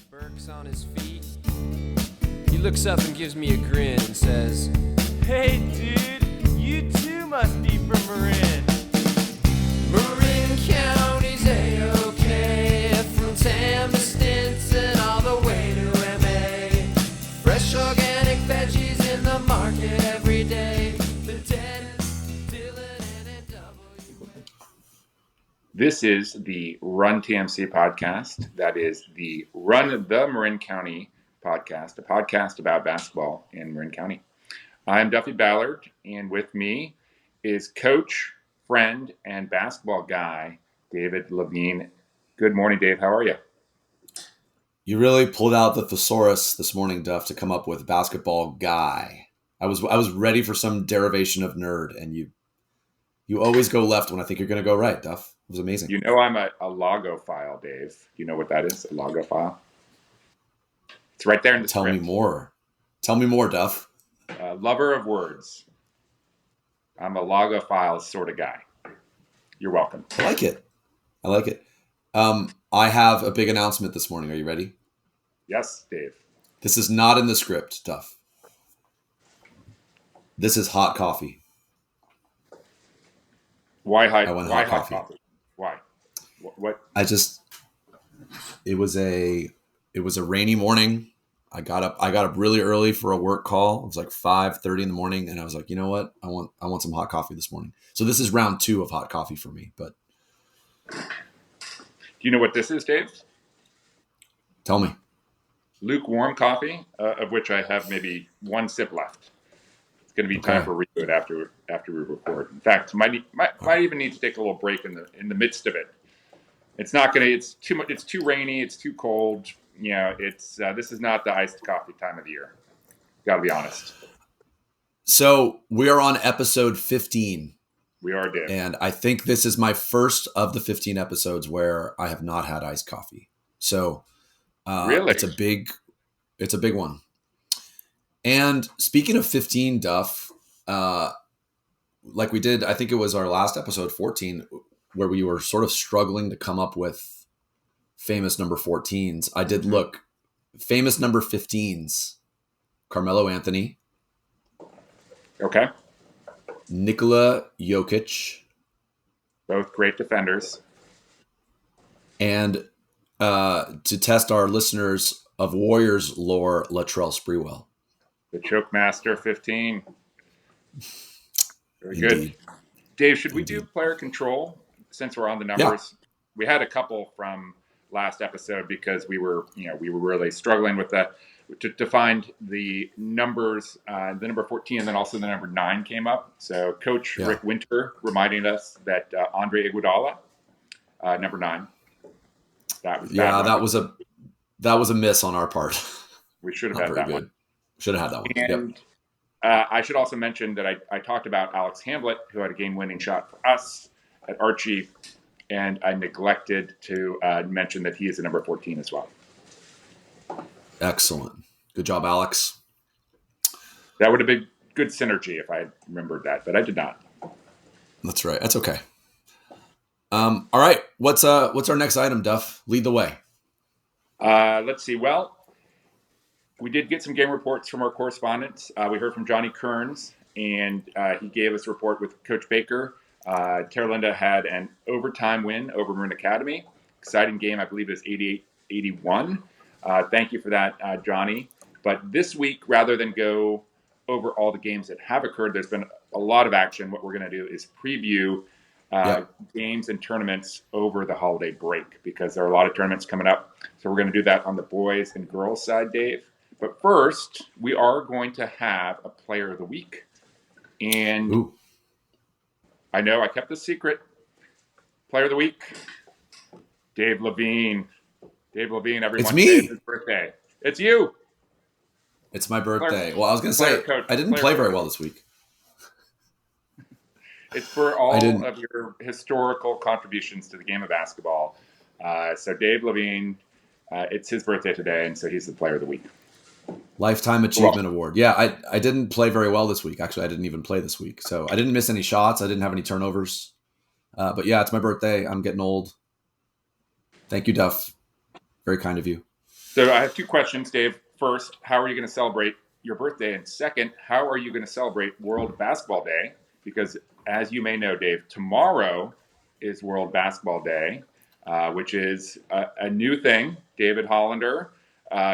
Burke's on his feet. He looks up and gives me a grin and says, "Hey dude, you too must be from Marin." Marin County's A-OK, from Tam to Stinson all the way to MA. Fresh organic veggies in the market every day. The Dennis, Dylan, and W. This is the Run TMC podcast. That is the Run the Marin County podcast, a podcast about basketball in Marin County. I'm Duffy Ballard, and with me is coach, friend, and basketball guy, David Levine. Good morning, Dave. How are you? You really pulled out the thesaurus this morning, Duff, to come up with basketball guy. I was ready for some derivation of nerd, and you always go left when I think you're going to go right, Duff. It was amazing. You know I'm a logophile, Dave. You know what that is, a logophile? It's right there in the Tell script. me more. Tell me more, Duff. Lover of words. I'm a logophile sort of guy. You're welcome. I like it. I have a big announcement this morning. Are you ready? Yes, Dave. This is not in the script, Duff. This is hot coffee. Why I want hot hot coffee? coffee. Why? What? It was a rainy morning. I got up really early for a work call. It was like 5:30 in the morning, and I was like, you know what? I want some hot coffee this morning. So this is round 2 of hot coffee for me. But Do you know what this is, Dave? tell me. Lukewarm coffee, of which I have maybe one sip left. It's going to be time Okay. for a reboot after we record. In fact, might even need to take a little break in the midst of it. It's not going to. It's too much. It's too rainy. It's too cold. You know, this is not the iced coffee time of the year. Got to be honest. So we are on episode 15. We are, Dave. And I think this is my first of the 15 episodes where I have not had iced coffee. So Really? it's a big one. And speaking of 15, Duff, like we did, I think it was our last episode 14, where we were sort of struggling to come up with famous number 14s. I did look. Famous number 15s, Carmelo Anthony. Okay. Nikola Jokic. Both great defenders. And to test our listeners of Warriors lore, Latrell Sprewell. The Choke Master 15. Very Indeed. good. Dave, should we Indeed. do player control since we're on the numbers? Yeah. We had a couple from last episode because we were really struggling with to find the numbers, the number 14 and then also the number 9 came up. So Coach Rick Winter reminding us that Andre Iguodala, number 9. That was a miss on our part. We should have had that one. Should have had that one. And I should also mention that I talked about Alex Hamblett, who had a game-winning shot for us at Archie, and I neglected to mention that he is the number 14 as well. Excellent. Good job, Alex. That would have been good synergy if I had remembered that, but I did not. That's right. That's okay. All right. What's our next item, Duff? Lead the way. Let's see. Well, we did get some game reports from our correspondents. We heard from Johnny Kearns, and he gave us a report with Coach Baker. Terralinda had an overtime win over Marin Academy. Exciting game. I believe it was 88-81. Thank you for that, Johnny. But this week, rather than go over all the games that have occurred, there's been a lot of action. What we're going to do is preview games and tournaments over the holiday break because there are a lot of tournaments coming up. So we're going to do that on the boys and girls side, Dave. But first, we are going to have a player of the week. And Ooh. I know I kept this secret. Player of the week, Dave Levine. Dave Levine, everyone. It's me. It's his birthday. It's you. It's my birthday. Well, I was going to say, I didn't play very well this week. It's for all of your historical contributions to the game of basketball. So Dave Levine, it's his birthday today, and so he's the player of the week. Lifetime Achievement Award. Yeah, I didn't play very well this week. Actually, I didn't even play this week. So I didn't miss any shots. I didn't have any turnovers. But yeah, it's my birthday. I'm getting old. Thank you, Duff. Very kind of you. So I have two questions, Dave. First, how are you going to celebrate your birthday? And second, how are you going to celebrate World Basketball Day? Because as you may know, Dave, tomorrow is World Basketball Day, which is a new thing. David Hollander,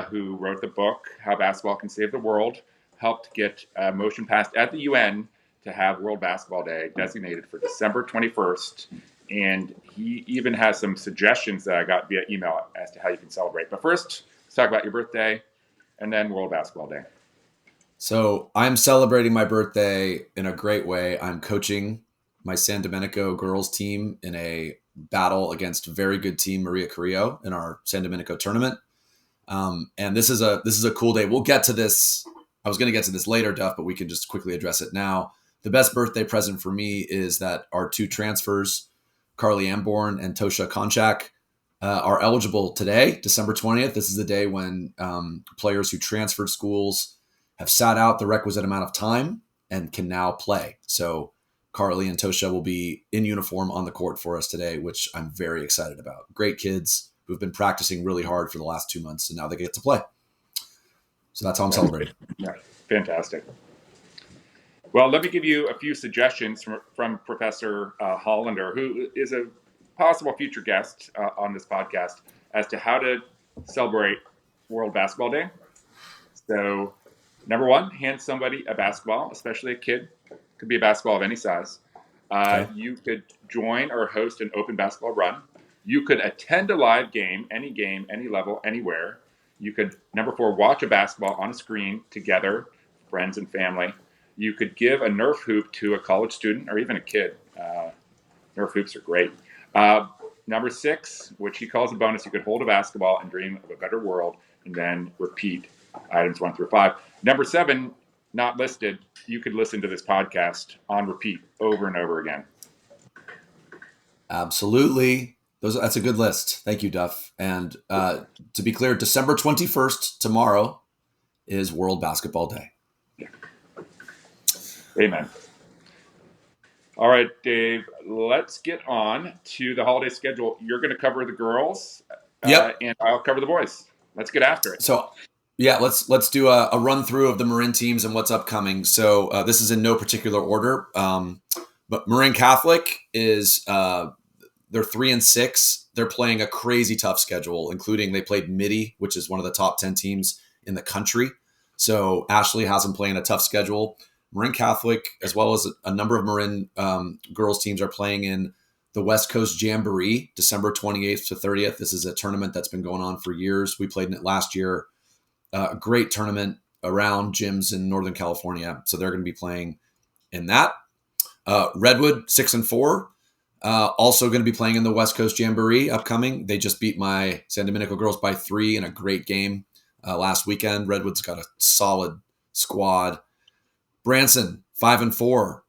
who wrote the book, How Basketball Can Save the World, helped get a motion passed at the UN to have World Basketball Day designated for December 21st. And he even has some suggestions that I got via email as to how you can celebrate. But first, let's talk about your birthday and then World Basketball Day. So I'm celebrating my birthday in a great way. I'm coaching my San Domenico girls team in a battle against a very good team, Maria Carrillo, in our San Domenico tournament. And this is a cool day. We'll get to this. I was going to get to this later, Duff, but we can just quickly address it now. The best birthday present for me is that our two transfers, Carly Amborn and Tosha Konchak, are eligible today, December 20th. This is the day when players who transferred schools have sat out the requisite amount of time and can now play. So Carly and Tosha will be in uniform on the court for us today, which I'm very excited about. Great kids who've been practicing really hard for the last 2 months, and now they get to play. So that's how I'm celebrating. Yeah, fantastic. Well, let me give you a few suggestions from Professor Hollander, who is a possible future guest on this podcast, as to how to celebrate World Basketball Day. So, number one, hand somebody a basketball, especially a kid. Could be a basketball of any size. Okay. You could join or host an open basketball run. You could attend a live game, any level, anywhere. You could, number four, watch a basketball on a screen together, friends and family. You could give a Nerf hoop to a college student or even a kid. Nerf hoops are great. Number six, which he calls a bonus, you could hold a basketball and dream of a better world, and then repeat items 1 through 5. Number seven, not listed, you could listen to this podcast on repeat over and over again. Absolutely. That's a good list. Thank you, Duff. And to be clear, December 21st, tomorrow, is World Basketball Day. Yeah. Amen. All right, Dave, let's get on to the holiday schedule. You're going to cover the girls, Yep. And I'll cover the boys. Let's get after it. So, yeah, let's do a run through of the Marin teams and what's upcoming. So this is in no particular order, but Marin Catholic is they're 3-6. They're playing a crazy tough schedule, including they played Midi, which is one of the top 10 teams in the country. So Ashley has them playing a tough schedule. Marin Catholic, as well as a number of Marin girls teams, are playing in the West Coast Jamboree, December 28th to 30th. This is a tournament that's been going on for years. We played in it last year. A great tournament around gyms in Northern California. So they're going to be playing in that. Redwood, 6-4. Also going to be playing in the West Coast Jamboree upcoming. They just beat my San Domenico girls by 3 in a great game last weekend. Redwood's got a solid squad. Branson, 5-4,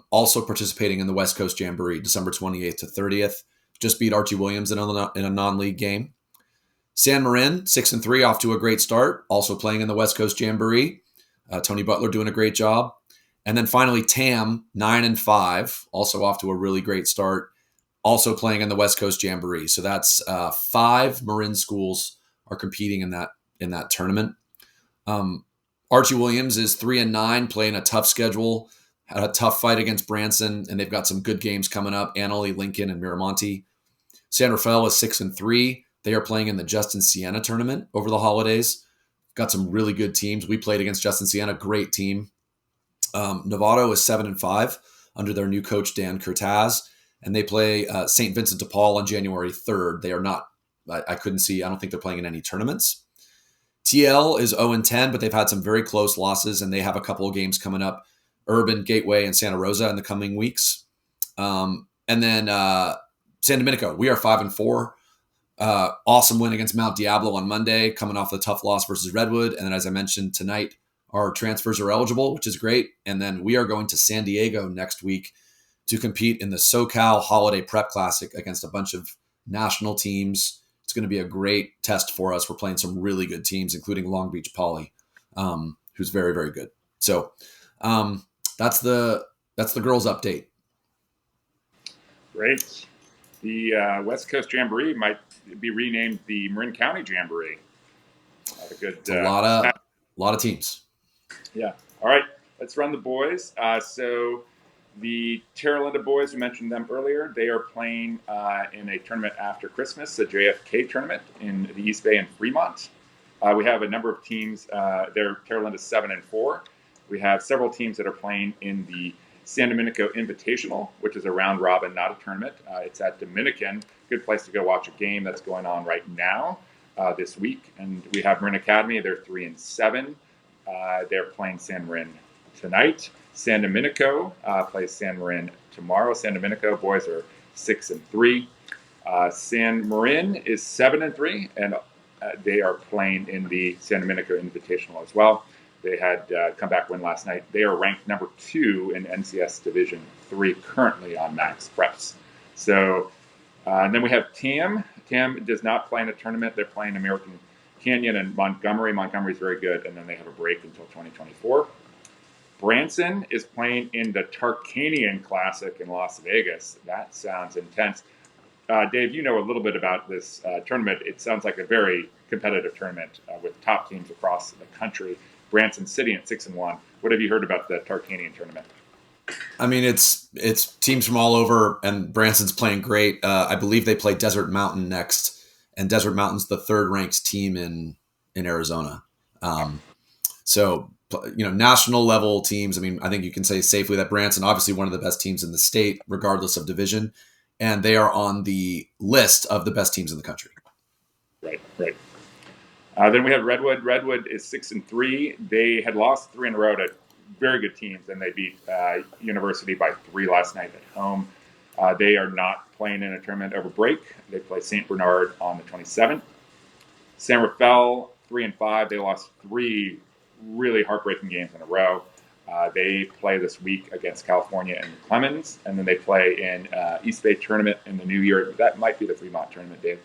also participating in the West Coast Jamboree, December 28th to 30th. Just beat Archie Williams in a non-league game. San Marin, 6-3, off to a great start, also playing in the West Coast Jamboree. Tony Butler doing a great job. And then finally, Tam, 9-5, also off to a really great start, also playing in the West Coast Jamboree. So that's 5 Marin schools are competing in that tournament. Archie Williams is 3-9, playing a tough schedule, had a tough fight against Branson, and they've got some good games coming up, Annalee, Lincoln, and Miramonte. San Rafael is 6-3. They are playing in the Justin Siena tournament over the holidays. Got some really good teams. We played against Justin Siena, great team. Novato is 7-5 under their new coach, Dan Curtaz, and they play St. Vincent de Paul on January 3rd. They are not, I couldn't see, I don't think they're playing in any tournaments. TL is 0-10, but they've had some very close losses, and they have a couple of games coming up, Urban, Gateway, and Santa Rosa in the coming weeks. And then San Domenico, we are 5-4. Awesome win against Mount Diablo on Monday, coming off the tough loss versus Redwood. And then, as I mentioned tonight, our transfers are eligible, which is great. And then we are going to San Diego next week to compete in the SoCal Holiday Prep Classic against a bunch of national teams. It's going to be a great test for us. We're playing some really good teams, including Long Beach Poly, who's very, very good. So that's the girls' update. Great. The West Coast Jamboree might be renamed the Marin County Jamboree. A good It's a lot of teams. Yeah. All right. Let's run the boys. So the Terralinda boys, we mentioned them earlier. They are playing in a tournament after Christmas, the JFK tournament in the East Bay and Fremont. We have a number of teams. They're Terralinda 7-4. We have several teams that are playing in the San Domenico Invitational, which is a round robin, not a tournament. It's at Dominican. Good place to go watch a game that's going on right now this week. And we have Marin Academy. They're 3-7. They're playing San Marin tonight. San Domenico plays San Marin tomorrow. San Domenico boys are 6-3. San Marin is 7-3, and they are playing in the San Domenico Invitational as well. They had comeback win last night. They are ranked number 2 in NCS Division 3 currently on Max Preps. So, and then we have TAM. TAM does not play in a tournament. They're playing American Canyon and Montgomery. Montgomery is very good, and then they have a break until 2024. Branson is playing in the Tarkanian Classic in Las Vegas. That sounds intense. Dave, you know a little bit about this tournament. It sounds like a very competitive tournament with top teams across the country. Branson sitting at 6-1. What have you heard about the Tarkanian tournament? I mean, it's teams from all over, and Branson's playing great. I believe they play Desert Mountain next, and Desert Mountain's the third-ranked team in Arizona. So, national level teams. I mean, I think you can say safely that Branson, obviously one of the best teams in the state, regardless of division, and they are on the list of the best teams in the country. Right. Then we have Redwood. Redwood is 6-3. They had lost 3 in a row to very good teams, and they beat University by 3 last night at home. They are not playing in a tournament over break. They play St. Bernard on the 27th. San Rafael, 3-5. They lost 3 really heartbreaking games in a row. They play this week against California and the Clemens, and then they play in East Bay tournament in the new year. That might be the Fremont tournament, Dave.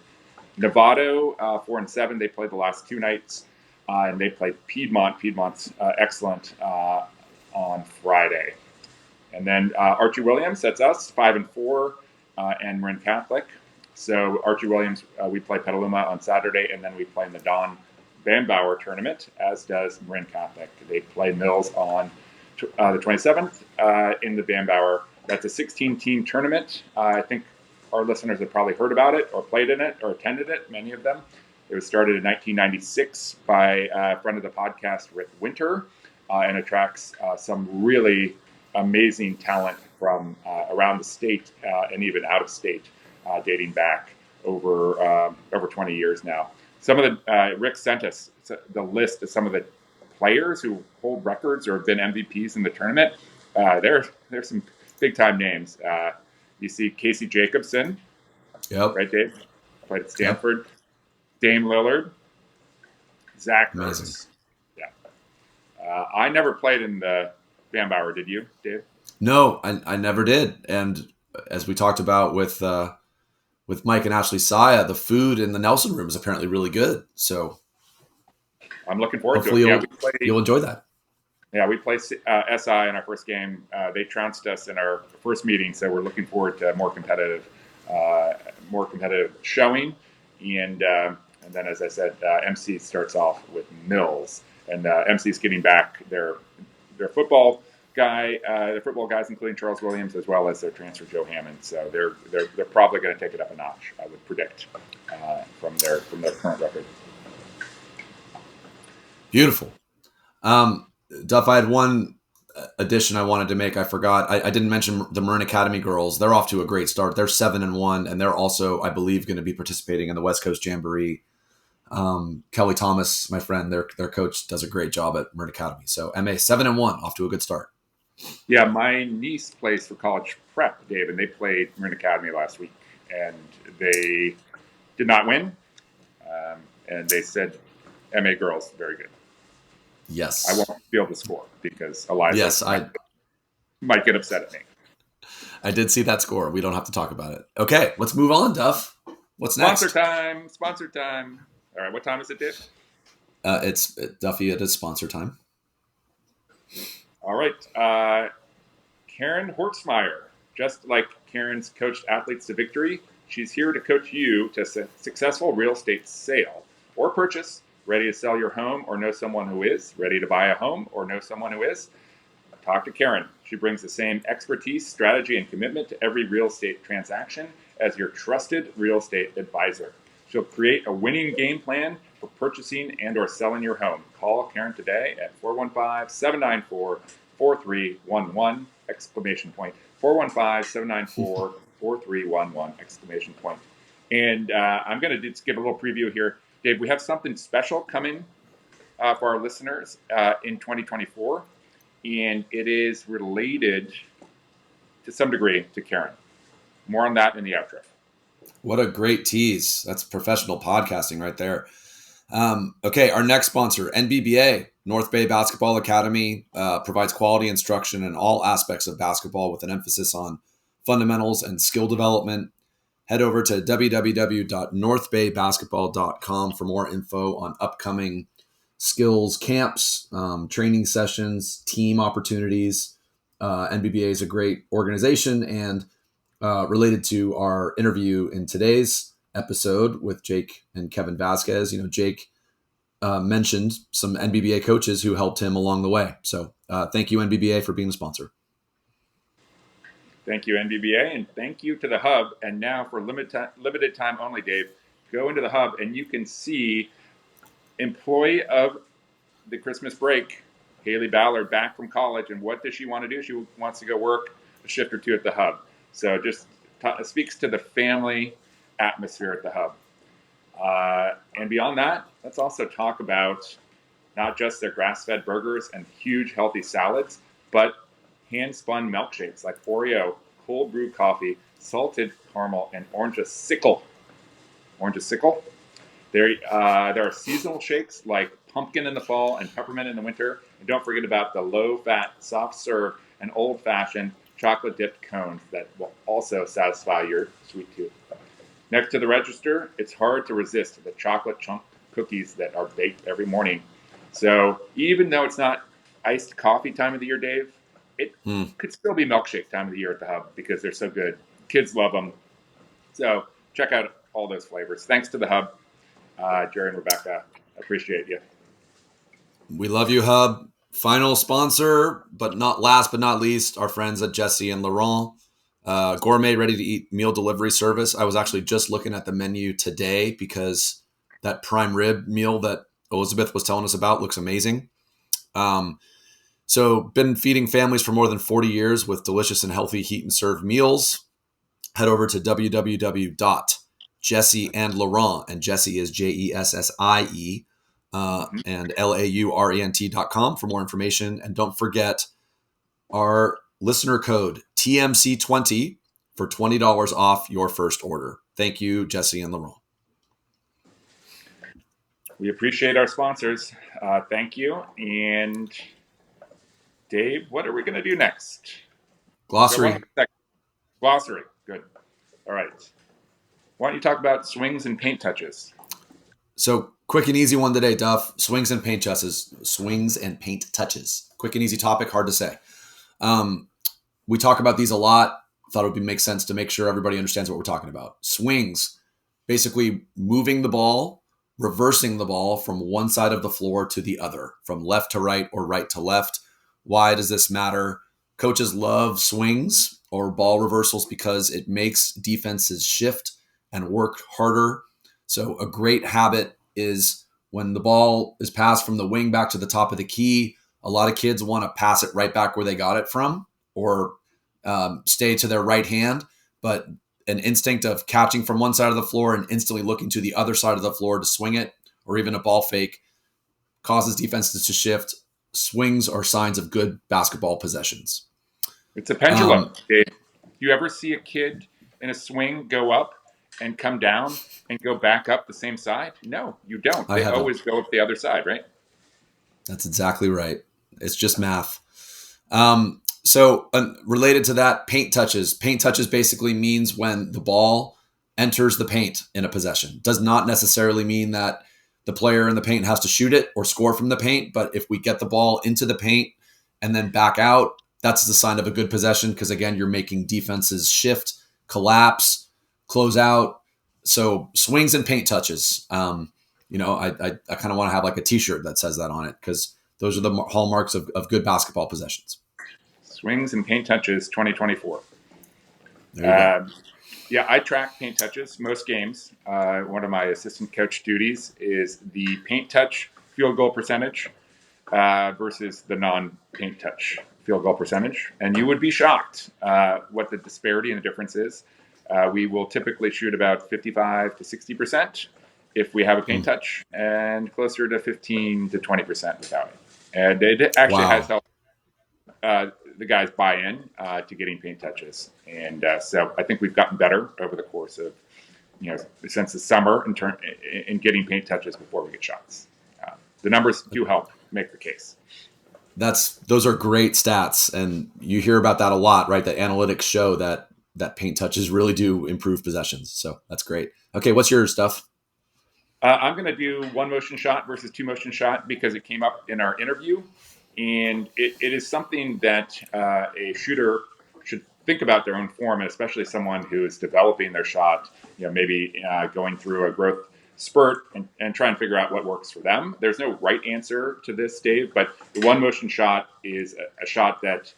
Novato, 4-7. They played the last 2 nights, and they played Piedmont. Piedmont's excellent on Friday. And then Archie Williams, that's us, 5-4, and Marin Catholic. So Archie Williams, we play Petaluma on Saturday, and then we play in the Don Bambauer tournament, as does Marin Catholic. They play Mills on the 27th in the Bambauer. That's a 16-team tournament. I think our listeners have probably heard about it or played in it or attended it, many of them. It was started in 1996 by a friend of the podcast, Rick Winter, and attracts some really amazing talent from around the state and even out of state, dating back over 20 years now. Some of the Rick sent us the list of some of the players who hold records or have been MVPs in the tournament. There's some big time names. You see Casey Jacobson, Yep. Right, Dave? Played at Stanford. Yep. Dame Lillard, Zach Ertz. Yeah. I never played in the Bambauer. Did you, Dave? No, I never did. And as we talked about with Mike and Ashley Saya, the food in the Nelson room is apparently really good. So I'm looking forward to it. You'll enjoy that. Yeah, we played SI in our first game. They trounced us in our first meeting, so we're looking forward to more competitive showing. And then, as I said, MC starts off with Mills, and MC's getting back their football guys, including Charles Williams, as well as their transfer Joe Hammond. So they're probably going to take it up a notch, I would predict, from their current record. Beautiful. Duff, I had one addition I wanted to make. I forgot. I didn't mention the Marin Academy girls. They're off to a great start. They're 7-1, and they're also, I believe, going to be participating in the West Coast Jamboree. Kelly Thomas, my friend, their coach, does a great job at Marin Academy. So MA 7-1, off to a good start. Yeah, my niece plays for college prep, Dave, and they played Marin Academy last week, and they did not win. And they said MA girls very good. Yes. I won't be able to score because Eliza might get upset at me. I did see that score. We don't have to talk about it. Okay, let's move on, Duff. What's next? Sponsor time. All right, what time is it, Dave? It's Duffy. It is sponsor time. All right. Karen Hortsmeyer, just like Karen's coached athletes to victory, she's here to coach you to successful real estate sale or purchase. Ready to sell your home or know someone who is? Ready to buy a home or know someone who is? Talk to Karen. She brings the same expertise, strategy, and commitment to every real estate transaction as your trusted real estate advisor. She'll create a winning game plan for purchasing and or selling your home. Call Karen today at 415-794-4311, exclamation point. 415-794-4311, exclamation point. And I'm going to just give a little preview here. Dave, we have something special coming for our listeners in 2024. And it is related to some degree to Karen. More on that in the outro. What a great tease. That's professional podcasting right there. Okay, our next sponsor, NBBA, North Bay Basketball Academy, provides quality instruction in all aspects of basketball with an emphasis on fundamentals and skill development. Head over to www.northbaybasketball.com for more info on upcoming skills camps, training sessions, team opportunities. NBBA is a great organization, and related to our interview in today's episode with Jake and Kevin Vasquez, Jake mentioned some NBBA coaches who helped him along the way. So thank you, NBBA, for being a sponsor. Thank you, NBBA, and thank you to the Hub. And now for limited time only, Dave, go into the Hub and you can see employee of the Christmas break, Haley Ballard, back from college. And what does she want to do? She wants to go work a shift or two at the Hub. So just speaks to the family atmosphere at the Hub. And beyond that, let's also talk about not just their grass-fed burgers and huge healthy salads, but hand-spun milkshakes like Oreo, cold brew coffee, salted caramel, and orange-a-sickle. Orange-a-sickle. There are seasonal shakes like pumpkin in the fall and peppermint in the winter. And don't forget about the low-fat, soft-serve, and old-fashioned chocolate-dipped cones that will also satisfy your sweet tooth. Next to the register, it's hard to resist the chocolate chunk cookies that are baked every morning. So even though it's not iced coffee time of the year, Dave, it could still be milkshake time of the year at the Hub because they're so good. Kids love them. So check out all those flavors. Thanks to the Hub, Jerry and Rebecca. Appreciate you. We love you, Hub. Final sponsor, but not last but not least, our friends at Jesse and Laurent. Gourmet ready-to-eat meal delivery service. I was actually just looking at the menu today because that prime rib meal that Elizabeth was telling us about looks amazing. So been feeding families for more than 40 years with delicious and healthy heat and serve meals. Head over to www.jesseandlaurent, and Jesse is Jessie, and laurent.com for more information. And don't forget our listener code TMC20 for $20 off your first order. Thank you, Jesse and Laurent. We appreciate our sponsors. Thank you. And Dave, what are we going to do next? Glossary. Glossary. Good. All right. Why don't you talk about swings and paint touches? So quick and easy one today, Duff. Swings and paint touches. Swings and paint touches. Quick and easy topic, hard to say. We talk about these a lot. Thought it would make sense to make sure everybody understands what we're talking about. Swings, basically moving the ball, reversing the ball from one side of the floor to the other, from left to right or right to left. Why does this matter? Coaches love swings or ball reversals because it makes defenses shift and work harder. So a great habit is when the ball is passed from the wing back to the top of the key, a lot of kids want to pass it right back where they got it from or stay to their right hand, but an instinct of catching from one side of the floor and instantly looking to the other side of the floor to swing it, or even a ball fake, causes defenses to shift. Swings are signs of good basketball possessions. It's a pendulum, Dave. You ever see a kid in a swing go up and come down and go back up the same side? No, you don't. They always go up the other side, right? That's exactly right. It's just math. So related to that, paint touches. Paint touches basically means when the ball enters the paint in a possession. Does not necessarily mean that the player in the paint has to shoot it or score from the paint, but if we get the ball into the paint and then back out, that's the sign of a good possession because, again, you're making defenses shift, collapse, close out. So swings and paint touches. I kind of want to have like a T-shirt that says that on it, because those are the hallmarks of good basketball possessions. Swings and paint touches 2024. There you go. Yeah, I track paint touches most games. One of my assistant coach duties is the paint touch field goal percentage versus the non-paint touch field goal percentage. And you would be shocked what the disparity and the difference is. We will typically shoot about 55 to 60% if we have a paint touch, and closer to 15 to 20% without it. And it actually has helped the guys buy in to getting paint touches. And so I think we've gotten better over the course of, since the summer in getting paint touches before we get shots. The numbers do help make the case. Those are great stats. And you hear about that a lot, right? The analytics show that paint touches really do improve possessions. So that's great. Okay. What's your stuff? I'm going to do one motion shot versus two motion shot because it came up in our interview. And it is something that a shooter should think about their own form, and especially someone who is developing their shot, maybe going through a growth spurt and try and figure out what works for them. There's no right answer to this, Dave, but the one motion shot is a shot that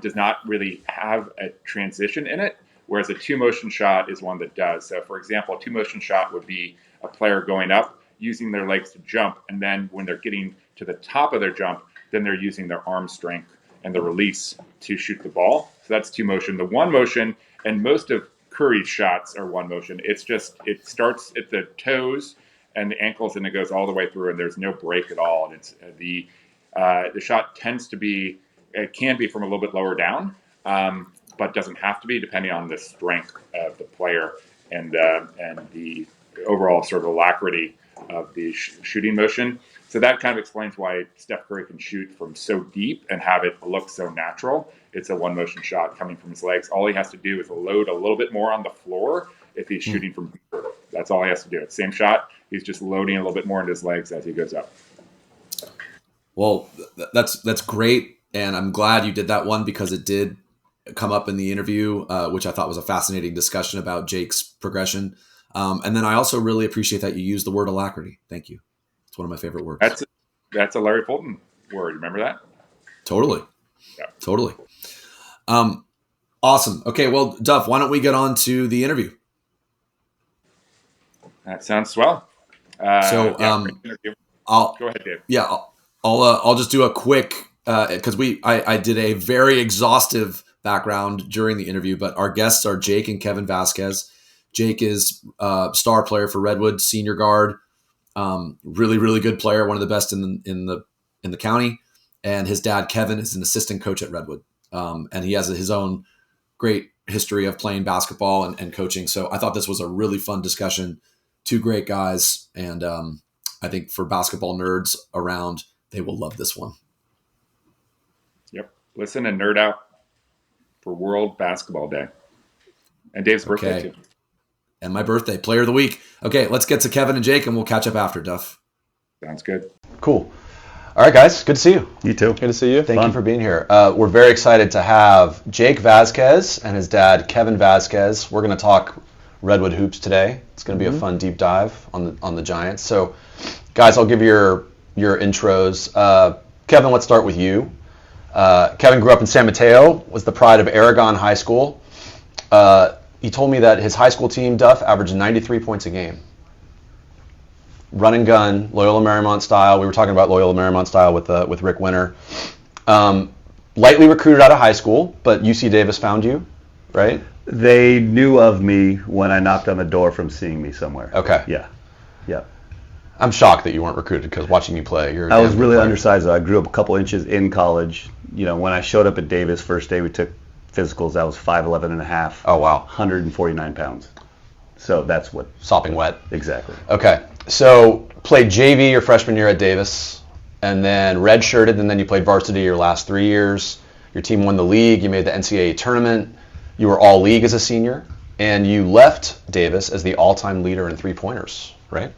does not really have a transition in it, whereas a two motion shot is one that does. So, for example, a two motion shot would be a player going up, using their legs to jump, and then when they're getting to the top of their jump, then they're using their arm strength and the release to shoot the ball. So that's two motion. The one motion, and most of Curry's shots are one motion. It starts at the toes and the ankles, and it goes all the way through, and there's no break at all. And it's the shot tends to be, it can be from a little bit lower down, but doesn't have to be, depending on the strength of the player and the overall sort of alacrity of the shooting motion. So that kind of explains why Steph Curry can shoot from so deep and have it look so natural. It's a one motion shot coming from his legs. All he has to do is load a little bit more on the floor if he's shooting from deeper. That's all he has to do. It's the same shot. He's just loading a little bit more into his legs as he goes up. Well, that's great. And I'm glad you did that one, because it did come up in the interview, which I thought was a fascinating discussion about Jake's progression. And then I also really appreciate that you used the word alacrity. Thank you. It's one of my favorite words. That's a Larry Fulton word. Remember that? Totally. Yeah. Totally. Awesome. Okay. Well, Duff, why don't we get on to the interview? That sounds swell. Go ahead, Dave. Yeah. I'll just do a quick, because I did a very exhaustive background during the interview, but our guests are Jake and Kevin Vasquez. Jake is a star player for Redwood, senior guard, really, really good player, one of the best in the county. And his dad, Kevin, is an assistant coach at Redwood. And he has his own great history of playing basketball and coaching. So I thought this was a really fun discussion. Two great guys. And I think for basketball nerds around, they will love this one. Yep. Listen and nerd out for World Basketball Day. And Dave's birthday, too. And my birthday, player of the week. Okay, let's get to Kevin and Jake, and we'll catch up after, Duff. Sounds good. Cool. All right, guys. Good to see you. You too. Good to see you. Thank you for being here. We're very excited to have Jake Vasquez and his dad, Kevin Vasquez. We're going to talk Redwood hoops today. It's going to be a fun deep dive on the Giants. So, guys, I'll give you your intros. Kevin, let's start with you. Kevin grew up in San Mateo, was the pride of Aragon High School. He told me that his high school team, Duff, averaged 93 points a game. Run and gun, Loyola Marymount style. We were talking about Loyola Marymount style with Rick Winter. Lightly recruited out of high school, but UC Davis found you, right? They knew of me when I knocked on the door from seeing me somewhere. Okay. Yeah. I'm shocked that you weren't recruited, because watching you play, I was really undersized, though. I grew up a couple inches in college. When I showed up at Davis first day we took physicals, I was 5'11 and a half. Oh, wow. 149 pounds. So that's what... Sopping wet. Exactly. Okay. So played JV your freshman year at Davis, and then redshirted, and then you played varsity your last 3 years. Your team won the league. You made the NCAA tournament. You were all league as a senior, and you left Davis as the all-time leader in three-pointers, right?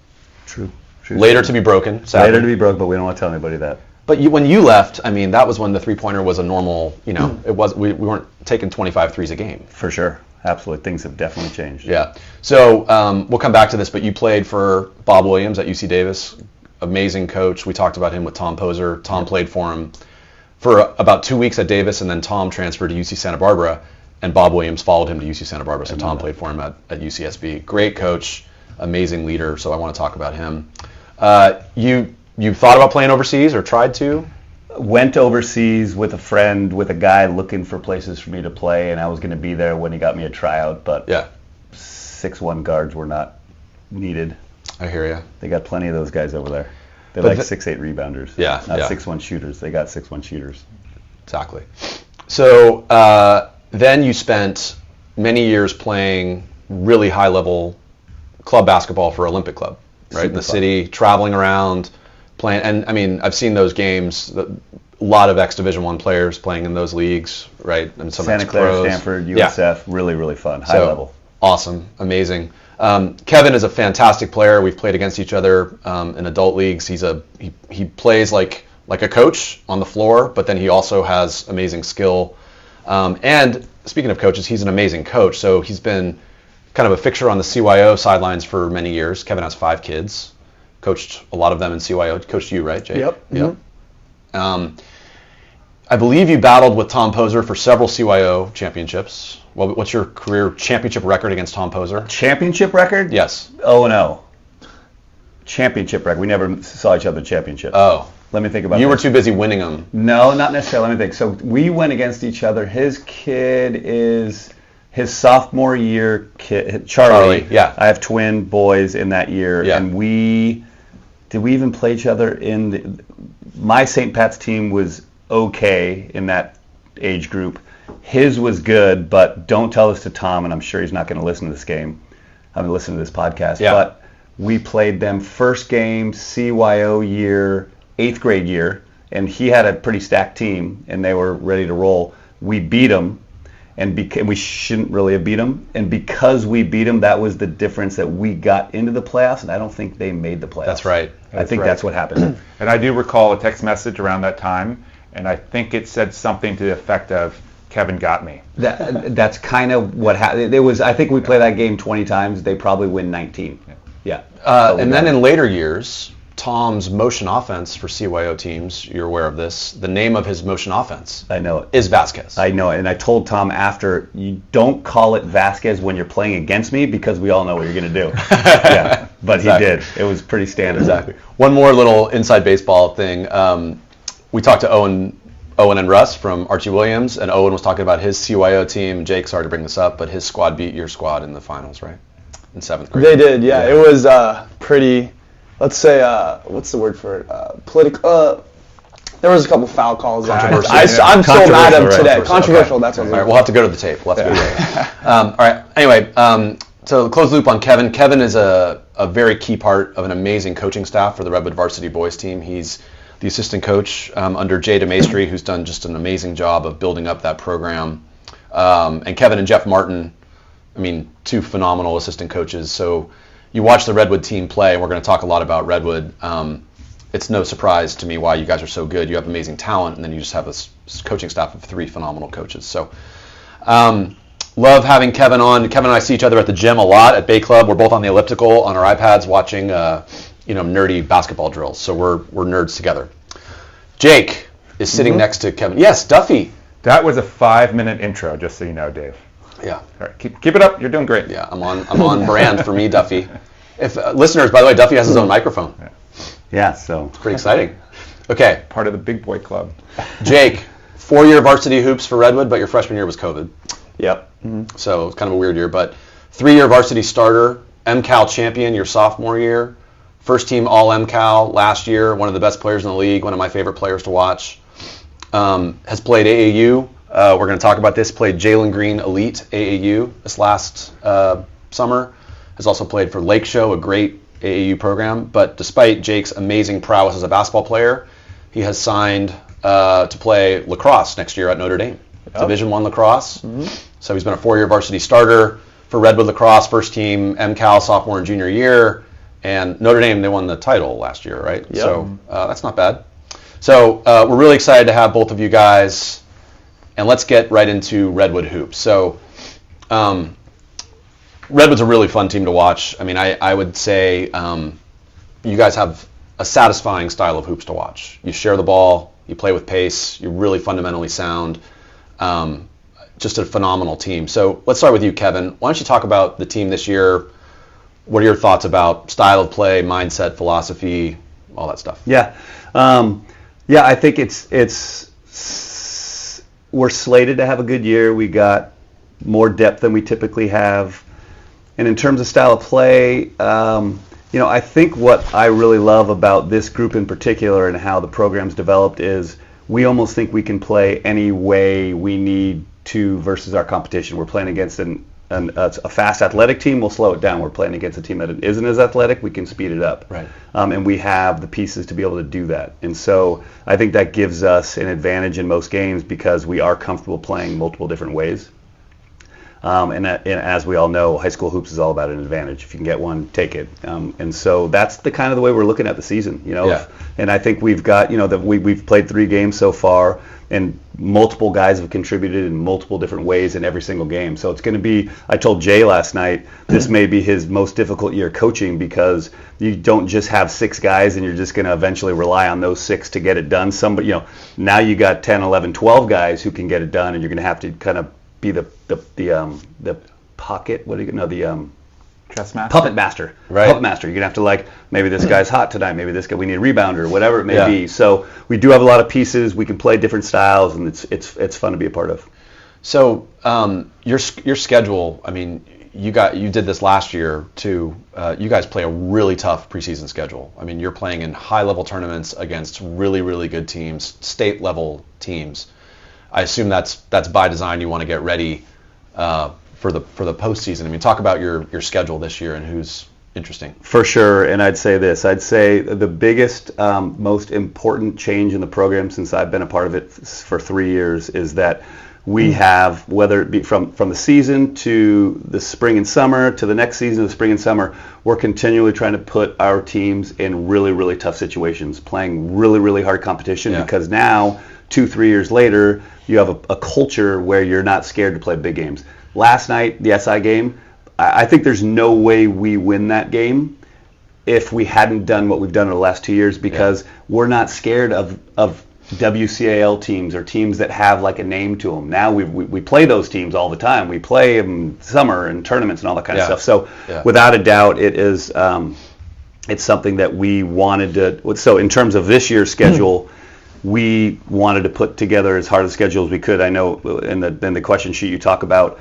True. Later to be broken, sadly. Later to be broke, but we don't want to tell anybody that. But when you left, that was when the three-pointer was a normal, it was we weren't taking 25 threes a game. For sure. Absolutely. Things have definitely changed. Yeah. So we'll come back to this, but you played for Bob Williams at UC Davis. Amazing coach. We talked about him with Tom Poser. Tom played for him for about 2 weeks at Davis, and then Tom transferred to UC Santa Barbara, and Bob Williams followed him to UC Santa Barbara. So Tom played for him at UCSB. Great coach, amazing leader. So I want to talk about him. You thought about playing overseas or tried to? Went overseas with a friend, with a guy looking for places for me to play, and I was going to be there when he got me a tryout, but 6'1" guards were not needed. I hear you. They got plenty of those guys over there. They're But 6'8" rebounders. Yeah, Not yeah. 6'1" shooters. They got 6'1" shooters. Exactly. So then you spent many years playing really high-level club basketball for Olympic Club, right? In the city, traveling around, playing. And, I mean, I've seen those games, a lot of Division I players playing in those leagues, right? And some Santa Clara, ex-pros. Stanford, USF, really, really fun, high level. Awesome, amazing. Kevin is a fantastic player. We've played against each other in adult leagues. He plays like a coach on the floor, but then he also has amazing skill. And speaking of coaches, he's an amazing coach. So he's been kind of a fixture on the CYO sidelines for many years. Kevin has 5 kids. Coached a lot of them in CYO. Coached you, right, Jake? Yep. Mm-hmm. I believe you battled with Tom Poser for several CYO championships. What's your career championship record against Tom Poser? Championship record? Yes. 0-0. Championship record. We never saw each other in championship. Oh. Let me think about You this. were too busy winning them. No, not necessarily. Let me think. So we went against each other. His kid is his sophomore year kid, Charlie. Yeah. I have twin boys in that year. Yeah. And did we even play each other in my St. Pat's team was okay in that age group. His was good, but don't tell this to Tom, and I'm sure he's not going to listen to this game. I'm going to listen to this podcast. Yeah. But we played them first game, CYO year, 8th grade year, and he had a pretty stacked team, and they were ready to roll. We beat them, and we shouldn't really have beat them. And because we beat them, that was the difference that we got into the playoffs, and I don't think they made the playoffs. That's right. I think that's what happened. And I do recall a text message around that time, and I think it said something to the effect of, Kevin got me. That's kind of what happened. It was. I think we play that game 20 times. They probably win 19. Yeah. And then in later years, Tom's motion offense for CYO teams, you're aware of this, the name of his motion offense I know it. is Vasquez. I know it. And I told Tom after, you don't call it Vasquez when you're playing against me because we all know what you're going to do. Yeah. But Exactly. He did. It was pretty standard. Exactly. One more little inside baseball thing. We talked to Owen and Russ from Archie Williams, and Owen was talking about his CYO team. Jake, sorry to bring this up, but his squad beat your squad in the finals, right? In 7th grade. They did, yeah. It was pretty, let's say, what's the word for it? Political. There was a couple foul calls. I'm still mad at him today. Controversial, Okay. that's what All right, we'll have to go to the tape. Let's go there. All right, anyway, so close loop on Kevin. Kevin is a very key part of an amazing coaching staff for the Redwood varsity boys team. He's the assistant coach under Jay DeMaestri, who's done just an amazing job of building up that program. And Kevin and Jeff Martin, I mean, 2 phenomenal assistant coaches. So you watch the Redwood team play, and we're going to talk a lot about Redwood. It's no surprise to me why you guys are so good. You have amazing talent, and then you just have this coaching staff of 3 phenomenal coaches. So love having Kevin on. Kevin and I see each other at the gym a lot at Bay Club. We're both on the elliptical on our iPads watching nerdy basketball drills. So we're nerds together. Jake is sitting next to Kevin. Yes, Duffy. That was a 5-minute intro, just so you know, Dave. Yeah. All right, keep it up. You're doing great. Yeah, I'm on brand for me, Duffy. If listeners, by the way, Duffy has his own microphone. Yeah, so. It's pretty exciting. Okay, Part of the big boy club. Jake, 4-year varsity hoops for Redwood, but your freshman year was COVID. Yep. So it's kind of a weird year, but 3-year varsity starter, MCAL champion your sophomore year, first team all MCAL last year, one of the best players in the league, one of my favorite players to watch. Has played AAU. We're going to talk about this. Played Jalen Green Elite AAU this last summer. Has also played for Lake Show, a great AAU program. But despite Jake's amazing prowess as a basketball player, he has signed to play lacrosse next year at Notre Dame. Division I lacrosse. So he's been a 4-year varsity starter for Redwood lacrosse, first team MCAL sophomore and junior year. And Notre Dame, they won the title last year, right? Yep. So that's not bad. So we're really excited to have both of you guys. And let's get right into Redwood hoops. So Redwood's a really fun team to watch. I mean, I would say you guys have a satisfying style of hoops to watch. You share the ball, you play with pace, you're really fundamentally sound. Just a phenomenal team. So let's start with you, Kevin. Why don't you talk about the team this year? What are your thoughts about style of play, mindset, philosophy, all that stuff? Yeah. I think we're slated to have a good year. We got more depth than we typically have. And in terms of style of play, I think what I really love about this group in particular and how the program's developed is we almost think we can play any way we need to versus our competition. We're playing against a fast athletic team, we'll slow it down. We're playing against a team that isn't as athletic, we can speed it up. Right. And we have the pieces to be able to do that. And so I think that gives us an advantage in most games because we are comfortable playing multiple different ways. And as we all know, high school hoops is all about an advantage. If you can get one, take it. And so that's the kind of the way we're looking at the season, Yeah. And I think we've got, we've played 3 games so far, and multiple guys have contributed in multiple different ways in every single game. So it's going to be, I told Jay last night, this may be his most difficult year coaching because you don't just have 6 guys and you're just going to eventually rely on those 6 to get it done. Somebody, now you got 10, 11, 12 guys who can get it done, and you're going to have to kind of be the pocket, Chess master? Puppet master. Right. Puppet master. You're going to have to maybe this guy's hot tonight, maybe this guy, we need a rebounder, whatever it may be. So we do have a lot of pieces, we can play different styles, and it's fun to be a part of. So your schedule, I mean, you did this last year too. You guys play a really tough preseason schedule. I mean, you're playing in high-level tournaments against really, really good teams, state-level teams. I assume that's by design. You want to get ready for the postseason. I mean, talk about your schedule this year and who's interesting. For sure, and I'd say this. I'd say the biggest, most important change in the program since I've been a part of it for 3 years is that we have, whether it be from the season to the spring and summer to the next season, the spring and summer, we're continually trying to put our teams in really, really tough situations, playing really, really hard competition because now, 2-3 years later, you have a culture where you're not scared to play big games. Last night, the SI game, I think there's no way we win that game if we hadn't done what we've done in the last 2 years because we're not scared of WCAL teams or teams that have like a name to them. Now we play those teams all the time. We play them summer and tournaments and all that kind of stuff. So without a doubt, it is it's something that we wanted to. So in terms of this year's schedule, we wanted to put together as hard a schedule as we could. I know in the question sheet you talk about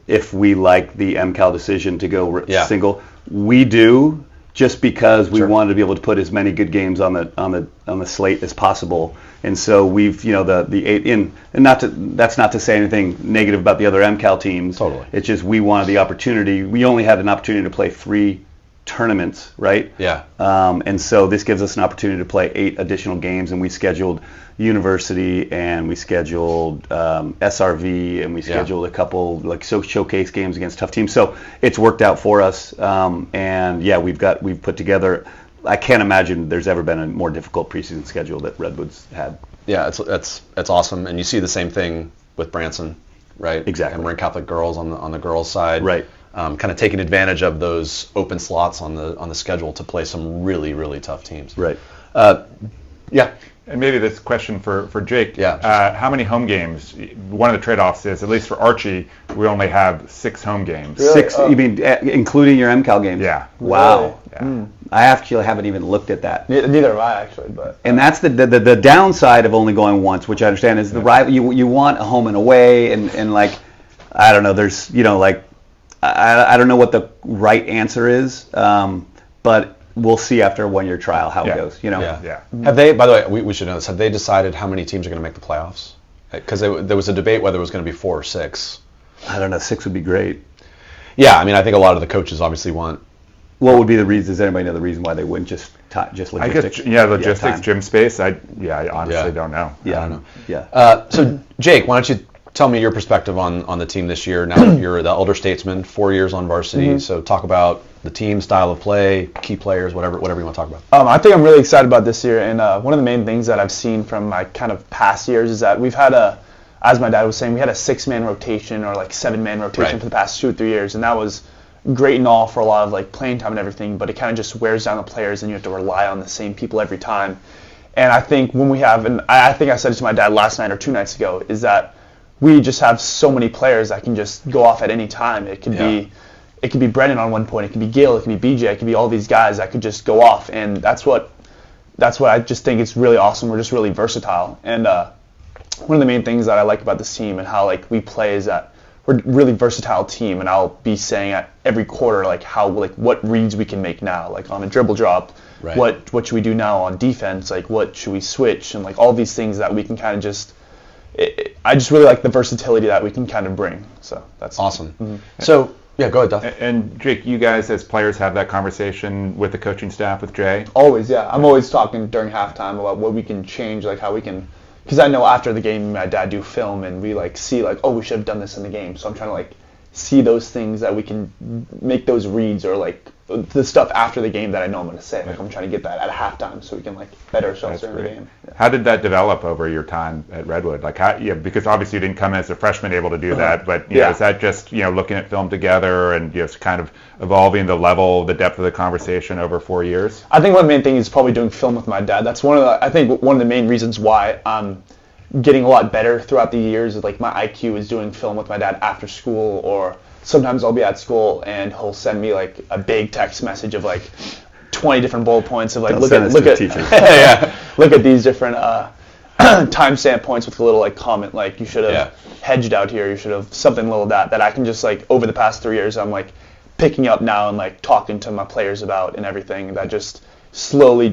if we like the MCAL decision to go single. We do, just because we wanted to be able to put as many good games on the slate as possible. And so we've the 8 in, and that's not to say anything negative about the other MCAL teams. Totally. It's just we wanted the opportunity. We only had an opportunity to play 3 tournaments, right? Yeah. And so this gives us an opportunity to play 8 additional games, and we scheduled University, and we scheduled SRV, and we scheduled a couple showcase games against tough teams. So it's worked out for us, and we've put together. I can't imagine there's ever been a more difficult preseason schedule that Redwood's had. Yeah, that's awesome, and you see the same thing with Branson, right? Exactly. And we're in Catholic girls on the girls' side, right? Kind of taking advantage of those open slots on the schedule to play some really, really tough teams. Right. And maybe this question for Jake. Yeah. How many home games? One of the trade-offs is, at least for Archie, we only have 6 home games. Really? 6, you mean including your MCAL games? Yeah. Wow. Really? Yeah. I actually haven't even looked at that. Neither have I, actually. But And that's the downside of only going once, which I understand is the rival. You want a home and away, and like, I don't know. There's I don't know what the right answer is, but we'll see after a 1-year trial how it goes. Yeah. Have they? By the way, we should know this. Have they decided how many teams are going to make the playoffs? Because there was a debate whether it was going to be 4 or 6. I don't know. 6 would be great. Yeah, I mean, I think a lot of the coaches obviously want. What would be the reason? Does anybody know the reason why they wouldn't just logistics? I guess, logistics, gym space. I honestly don't know. Yeah, I don't know. Yeah. So Jake, why don't you tell me your perspective on the team this year? Now that you're the elder statesman, 4 years on varsity. So talk about the team, style of play, key players, whatever you want to talk about. I think I'm really excited about this year, and one of the main things that I've seen from my kind of past years is that we've had as my dad was saying, we had a 6-man rotation or like 7-man rotation for the past 2 or 3 years, and that was great and all for a lot of like playing time and everything, but it kind of just wears down the players and you have to rely on the same people every time. And I think when we have, and I think I said it to my dad last night or 2 nights ago, is that we just have so many players that can just go off at any time. It could be Brennan on one point, it could be Gil, it could be BJ, it could be all these guys that could just go off, and that's what I just think it's really awesome. We're just really versatile. And one of the main things that I like about this team and how like we play is that we're a really versatile team, and I'll be saying at every quarter like how like what reads we can make now, like on a dribble drop, what should we do now on defense, like what should we switch, and like all these things that we can kind of just I just really like the versatility that we can kind of bring. So that's awesome. Mm-hmm. So yeah, go ahead, Duff. And Jake, you guys as players have that conversation with the coaching staff, with Jay? Always, yeah. I'm always talking during halftime about what we can change, like how we can, because I know after the game my dad do film and we like see like, oh, we should have done this in the game. So I'm trying to like see those things that we can make those reads, or like the stuff after the game that I know I'm going to say. Like I'm trying to get that at halftime so we can like better ourselves during the game. Yeah. How did that develop over your time at Redwood? Like how, because obviously you didn't come in as a freshman able to do that, but you know, is that just looking at film together and just kind of evolving the level, the depth of the conversation over 4 years? I think one of the main things is probably doing film with my dad. That's one of the main reasons why I'm getting a lot better throughout the years. Like my IQ is doing film with my dad after school, or sometimes I'll be at school and he'll send me like a big text message of like 20 different bullet points of like look at these different timestamp points with a little like comment like you should have hedged out here, you should have something little that I can just like over the past 3 years I'm like picking up now and like talking to my players about and everything. That just slowly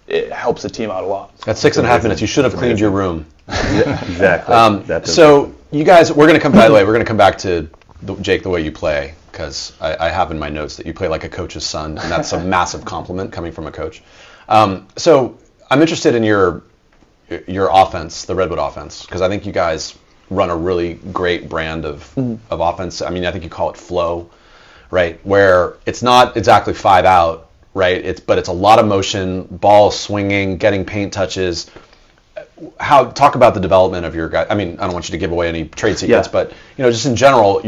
it helps the team out a lot. At 6.5 minutes, you should have cleaned your room. Yeah, exactly. So you guys, we're going to come back to Jake, the way you play, because I have in my notes that you play like a coach's son, and that's a massive compliment coming from a coach. So I'm interested in your offense, the Redwood offense, because I think you guys run a really great brand of offense. I mean, I think you call it flow, right? Where it's not exactly 5 out, right? But it's a lot of motion, ball swinging, getting paint touches. Talk about the development of your guy. I mean, I don't want you to give away any trade secrets, but just in general,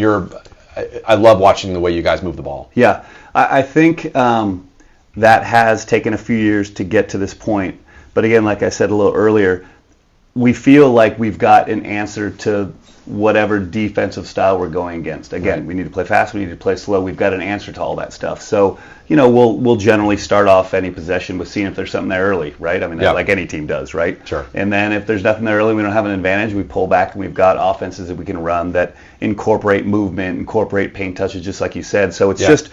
I love watching the way you guys move the ball. Yeah, I think that has taken a few years to get to this point. But again, like I said a little earlier, we feel like we've got an answer to whatever defensive style we're going against. Again, we need to play fast, we need to play slow. We've got an answer to all that stuff. So, we'll generally start off any possession with seeing if there's something there early, right? I mean, like any team does, right? Sure. And then if there's nothing there early, we don't have an advantage, we pull back and we've got offenses that we can run that incorporate movement, incorporate paint touches, just like you said. So it's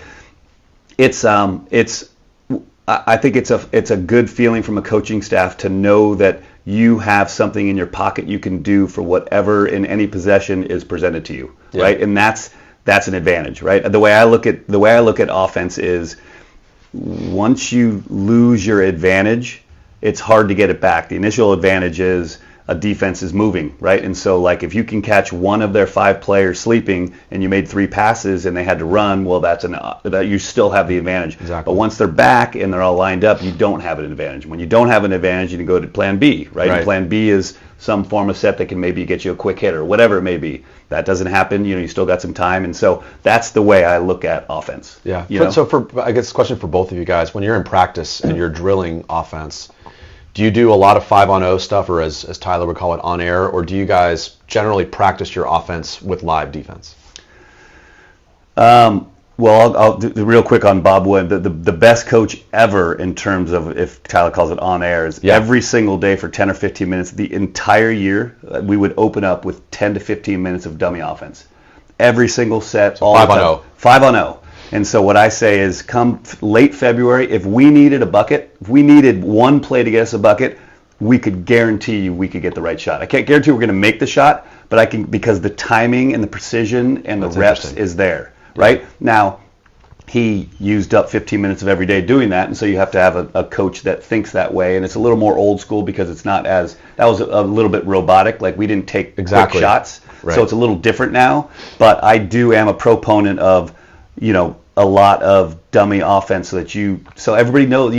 I think it's a good feeling from a coaching staff to know that you have something in your pocket you can do for whatever in any possession is presented to you, right? And that's an advantage, right? The way I look at offense is once you lose your advantage, it's hard to get it back. The initial advantage is a defense is moving, right? And so like if you can catch one of their 5 players sleeping and you made 3 passes and they had to run, well that you still have the advantage. Exactly. But once they're back and they're all lined up, you don't have an advantage. When you don't have an advantage, you can go to plan B, right? And plan B is some form of set that can maybe get you a quick hit or whatever it may be. That doesn't happen, you still got some time, and so that's the way I look at offense. Yeah. So I guess question for both of you guys, when you're in practice and you're drilling offense, do you do a lot of 5-on-0 stuff, or as Tyler would call it, on air, or do you guys generally practice your offense with live defense? Well, I'll do real quick on Bob Wood. The best coach ever in terms of, if Tyler calls it on air, is every single day for 10 or 15 minutes, the entire year, we would open up with 10 to 15 minutes of dummy offense. Every single set, all 5-on-0. 5-on-0. And so what I say is come late February, if we needed a bucket, if we needed one play to get us a bucket, we could guarantee you we could get the right shot. I can't guarantee we're going to make the shot, but I can, because the timing and the precision and the reps is there, right? Now, he used up 15 minutes of every day doing that, and so you have to have a coach that thinks that way, and it's a little more old school because it's not as, that was a little bit robotic, like we didn't take quick shots, so it's a little different now, but I am a proponent of, a lot of dummy offense so everybody knows,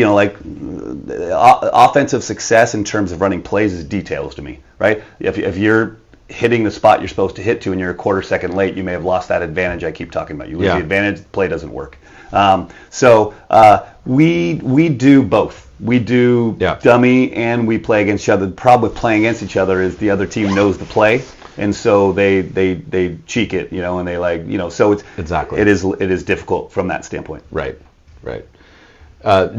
offensive success in terms of running plays is details to me, right? If you're hitting the spot you're supposed to hit to and you're a quarter second late, you may have lost that advantage I keep talking about. You lose the advantage, the play doesn't work. We do both. We do dummy and we play against each other. The problem with playing against each other is the other team knows the play, and so they cheek it, and they so it's it is difficult from that standpoint. Right.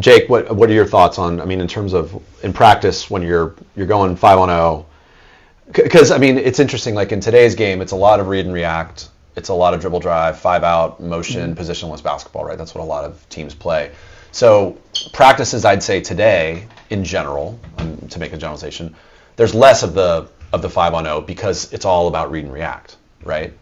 Jake, what are your thoughts on? I mean, in terms of in practice when you're going 5-on-0, because I mean it's interesting. Like in today's game, it's a lot of read and react. It's a lot of dribble drive, 5-out, motion, positionless basketball, right? That's what a lot of teams play. So practices, I'd say today, in general, to make a generalization, there's less of the 5-on-0 because it's all about read and react, right?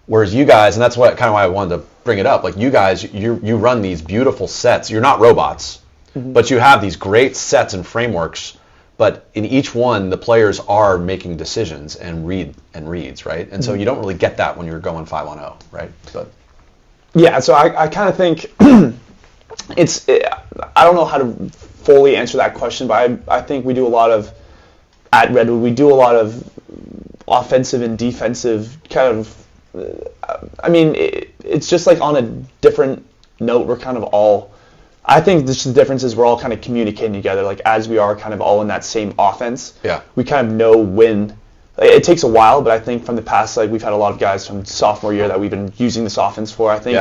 Whereas you guys, and that's what kind of why I wanted to bring it up, like you guys, you run these beautiful sets. You're not robots, but you have these great sets and frameworks. But in each one, the players are making decisions and reads, right? And so you don't really get that when you're going 5-on-0, right? But yeah, so I kind of think I don't know how to fully answer that question, but I think we do a lot of, at Redwood, we do a lot of offensive and defensive kind of, it's just like on a different note, we're kind of all, I think the difference is we're all kind of communicating together, like as we are kind of all in that same offense. Yeah. We kind of know when. It takes a while, but I think from the past, like we've had a lot of guys from sophomore year that we've been using this offense for. I think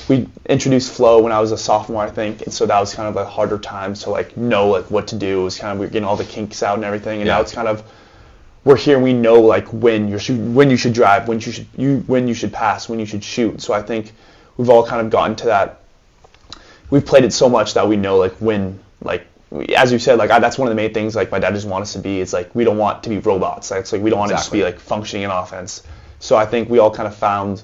we introduced flow when I was a sophomore, I think, and so that was kind of a harder time to like know like what to do. It was kind of, we were getting all the kinks out and everything, and now it's kind of, we're here and we know like when you should drive, when you should pass, when you should shoot. So I think we've all kind of gotten to that. We've played it so much that we know like when, like as you said, like that's one of the main things like my dad just want us to be. It's like we don't want to be robots. It's like we don't want to just be like functioning in offense. So I think we all kind of found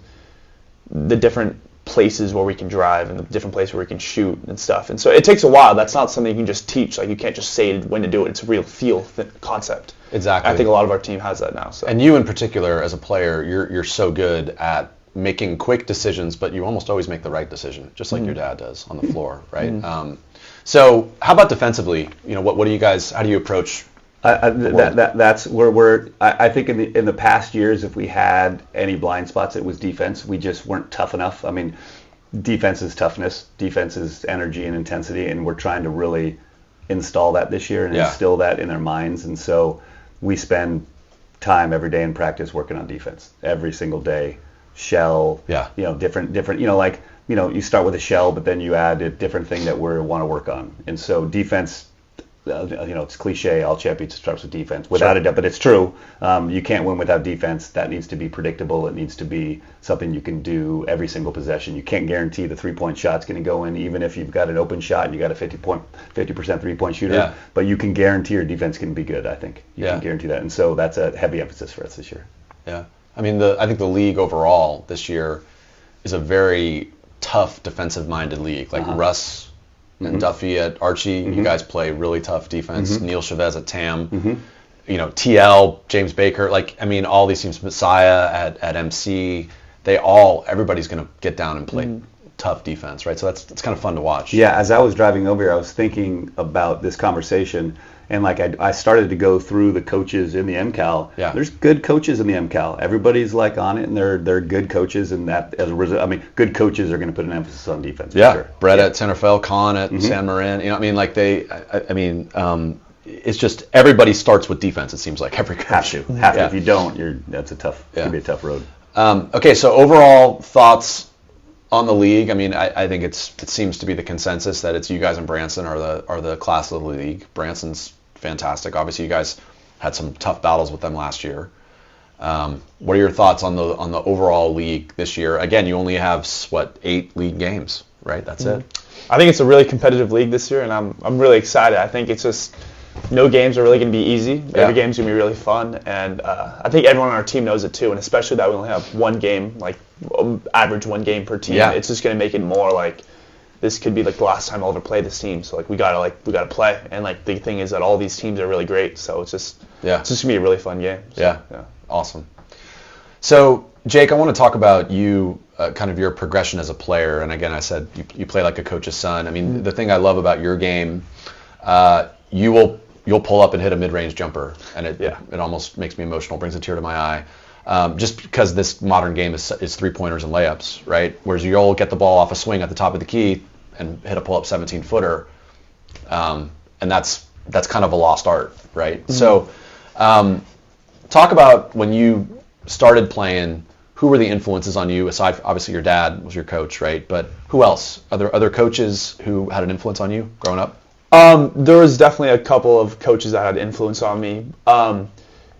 the different places where we can drive and the different places where we can shoot and stuff. And so it takes a while. That's not something you can just teach. Like you can't just say when to do it. It's a real concept. Exactly. I think a lot of our team has that now. So. And you in particular, as a player, you're so good at making quick decisions, but you almost always make the right decision, just like your dad does on the floor, right? So how about defensively? What do you guys? How do you approach? That's where I think in the past years, if we had any blind spots, it was defense. We just weren't tough enough. I mean, defense is toughness, defense is energy and intensity, and we're trying to really install that this year and instill that in their minds. And so we spend time every day in practice working on defense every single day. Shell, different, you start with a shell, but then you add a different thing that we want to work on. And so defense, it's cliche, all champions starts with defense, without a doubt, but it's true. You can't win without defense. That needs to be predictable. It needs to be something you can do every single possession. You can't guarantee the 3-point shot's going to go in, even if you've got an open shot and you got a 50% 3-point shooter, but you can guarantee your defense can be good, I think. You can guarantee that. And so that's a heavy emphasis for us this year. Yeah. I mean, I think the league overall this year is a very tough defensive-minded league. Like Russ and Duffy at Archie, you guys play really tough defense. Neil Chavez at TAM, TL, James Baker. All these teams, Messiah at MC. Everybody's going to get down and play tough defense, right? So it's kind of fun to watch. Yeah, as I was driving over here, I was thinking about this conversation. And I started to go through the coaches in the MCAL. Yeah. There's good coaches in the MCAL. Everybody's on it, and they're good coaches. And that, as a result, good coaches are going to put an emphasis on defense. For sure. Brett at Santa Fe, Con at San Marin. It's just everybody starts with defense. It seems like every coach. Have to. If you don't, that's a tough. It's gonna be a tough road. Okay, so overall thoughts on the league. I think it seems to be the consensus that it's you guys and Branson are the class of the league. Branson's fantastic. Obviously, you guys had some tough battles with them last year. What are your thoughts on the overall league this year? Again, you only have 8 league games, right? That's it. I think it's a really competitive league this year, and I'm really excited. I think it's just no games are really going to be easy. Every game's going to be really fun, and I think everyone on our team knows it too. And especially that we only have one game, average one game per team. It's just going to make it more like this could be the last time I'll ever play this team. So we gotta play. And the thing is that all these teams are really great. So it's just gonna be a really fun game. So, Awesome. So Jake, I want to talk about you, kind of your progression as a player. And again, I said you play like a coach's son. The thing I love about your game, you will you'll pull up and hit a mid-range jumper, and it almost makes me emotional, brings a tear to my eye. Just because this modern game is 3-pointers and layups, right? Whereas you'll get the ball off a swing at the top of the key and hit a pull-up 17-footer, and that's kind of a lost art, right? So talk about when you started playing, who were the influences on you, aside from, obviously your dad was your coach, right? But who else? Are there other coaches who had an influence on you growing up? There was definitely a couple of coaches that had influence on me.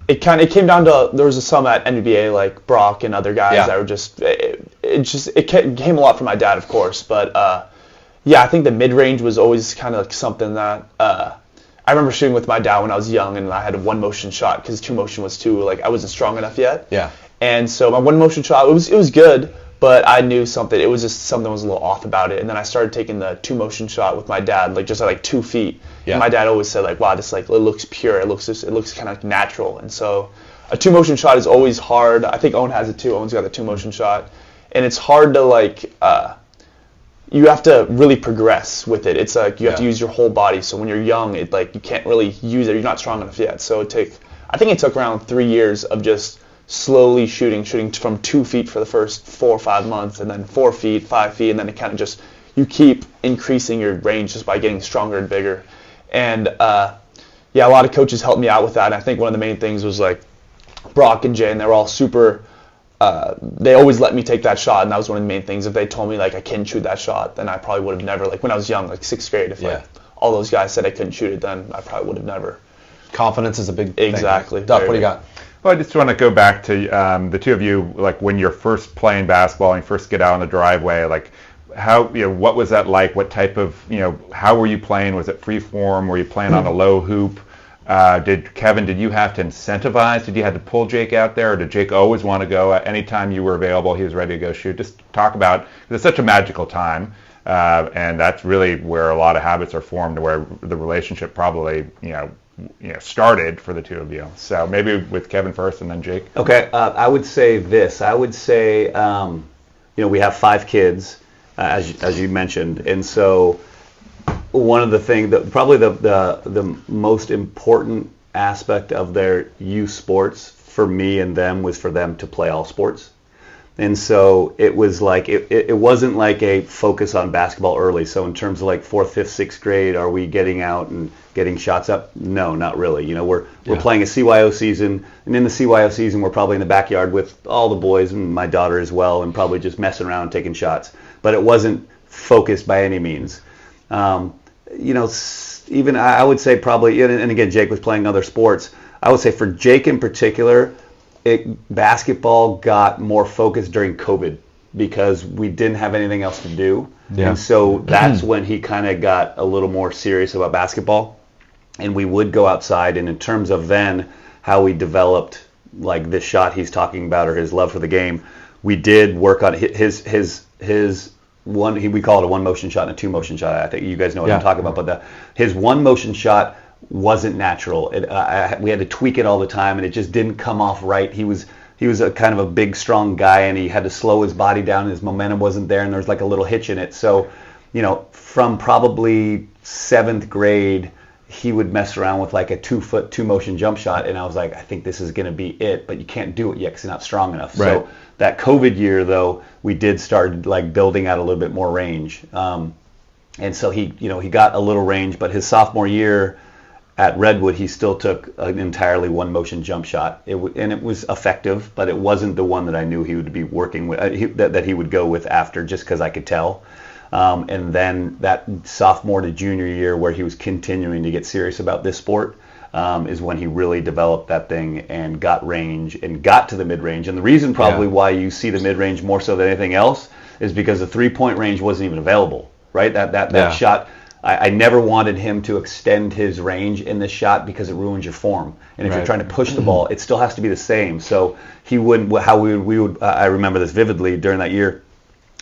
It came down to, there was some at NBA like Brock and other guys that were just it came a lot from my dad, of course, but I think the mid-range was always kind of like something that I remember shooting with my dad when I was young, and I had a one-motion shot because two-motion was too, like, I wasn't strong enough yet. Yeah. And so my one-motion shot, it was good, but I knew something. It was just something was a little off about it. And then I started taking the two-motion shot with my dad, like just at like 2 feet. Yeah. And my dad always said, like, wow, this like it looks pure. It looks kind of like natural. And so a two-motion shot is always hard. I think Owen has it too. Owen's got the two-motion shot, and it's hard to like. You have to really progress with it. It's like you have to use your whole body. So when you're young, it like you can't really use it. You're not strong enough yet. So I think it took around 3 years of just slowly shooting from 2 feet for the first 4 or 5 months, and then 4 feet, 5 feet, and then it kind of just you keep increasing your range just by getting stronger and bigger. And a lot of coaches helped me out with that. And I think one of the main things was like Brock and Jay, and they were all super. They always let me take that shot, and that was one of the main things. If they told me like I couldn't shoot that shot, then I probably would have never, like when I was young, like 6th grade, if like all those guys said I couldn't shoot it, then I probably would have never. Confidence is a big thing. Exactly. Duff, what do you got? Well, I just want to go back to the two of you, like when you're first playing basketball and you first get out on the driveway, like how, what was that like? What type of, how were you playing? Was it free form? Were you playing on a low hoop? Did you have to incentivize? Did you have to pull Jake out there, or did Jake always want to go? Anytime you were available, he was ready to go shoot. Just talk about, because it's such a magical time, and that's really where a lot of habits are formed, where the relationship probably, started for the two of you. So maybe with Kevin first, and then Jake. Okay, I would say this. I would say, we have 5 kids, as you mentioned, and so. One of the things that probably the most important aspect of their youth sports for me and them was for them to play all sports. And so it was like it wasn't like a focus on basketball early. So in terms of like 4th, 5th, 6th grade, are we getting out and getting shots up? No, not really. We're playing a CYO season, and in the CYO season we're probably in the backyard with all the boys and my daughter as well, and probably just messing around and taking shots. But it wasn't focused by any means. Even I would say probably, and again, Jake was playing other sports. I would say for Jake in particular, basketball got more focused during COVID because we didn't have anything else to do. Yeah. And so that's when he kind of got a little more serious about basketball. And we would go outside, and in terms of then how we developed like this shot he's talking about or his love for the game, we did work on his one, we call it a one motion shot and a two motion shot. I think you guys know what I'm talking about. But his one motion shot wasn't natural. We had to tweak it all the time, and it just didn't come off right. He was a kind of a big, strong guy, and he had to slow his body down, and his momentum wasn't there, and there was like a little hitch in it. So, from probably 7th grade, he would mess around with like a 2-foot, 2-motion jump shot, and I was like, I think this is going to be it, but you can't do it yet because you're not strong enough. Right. So that COVID year, though, we did start like building out a little bit more range, and so he got a little range. But his sophomore year at Redwood, he still took an entirely one-motion jump shot, and it was effective, but it wasn't the one that I knew he would be working with, that he would go with after, just because I could tell. And then that sophomore to junior year, where he was continuing to get serious about this sport, is when he really developed that thing and got range and got to the mid-range. And the reason probably why you see the mid-range more so than anything else is because the three-point range wasn't even available, right? That shot, I never wanted him to extend his range in this shot because it ruins your form. And if you're trying to push the ball, it still has to be the same. So he wouldn't. We would. I remember this vividly during that year.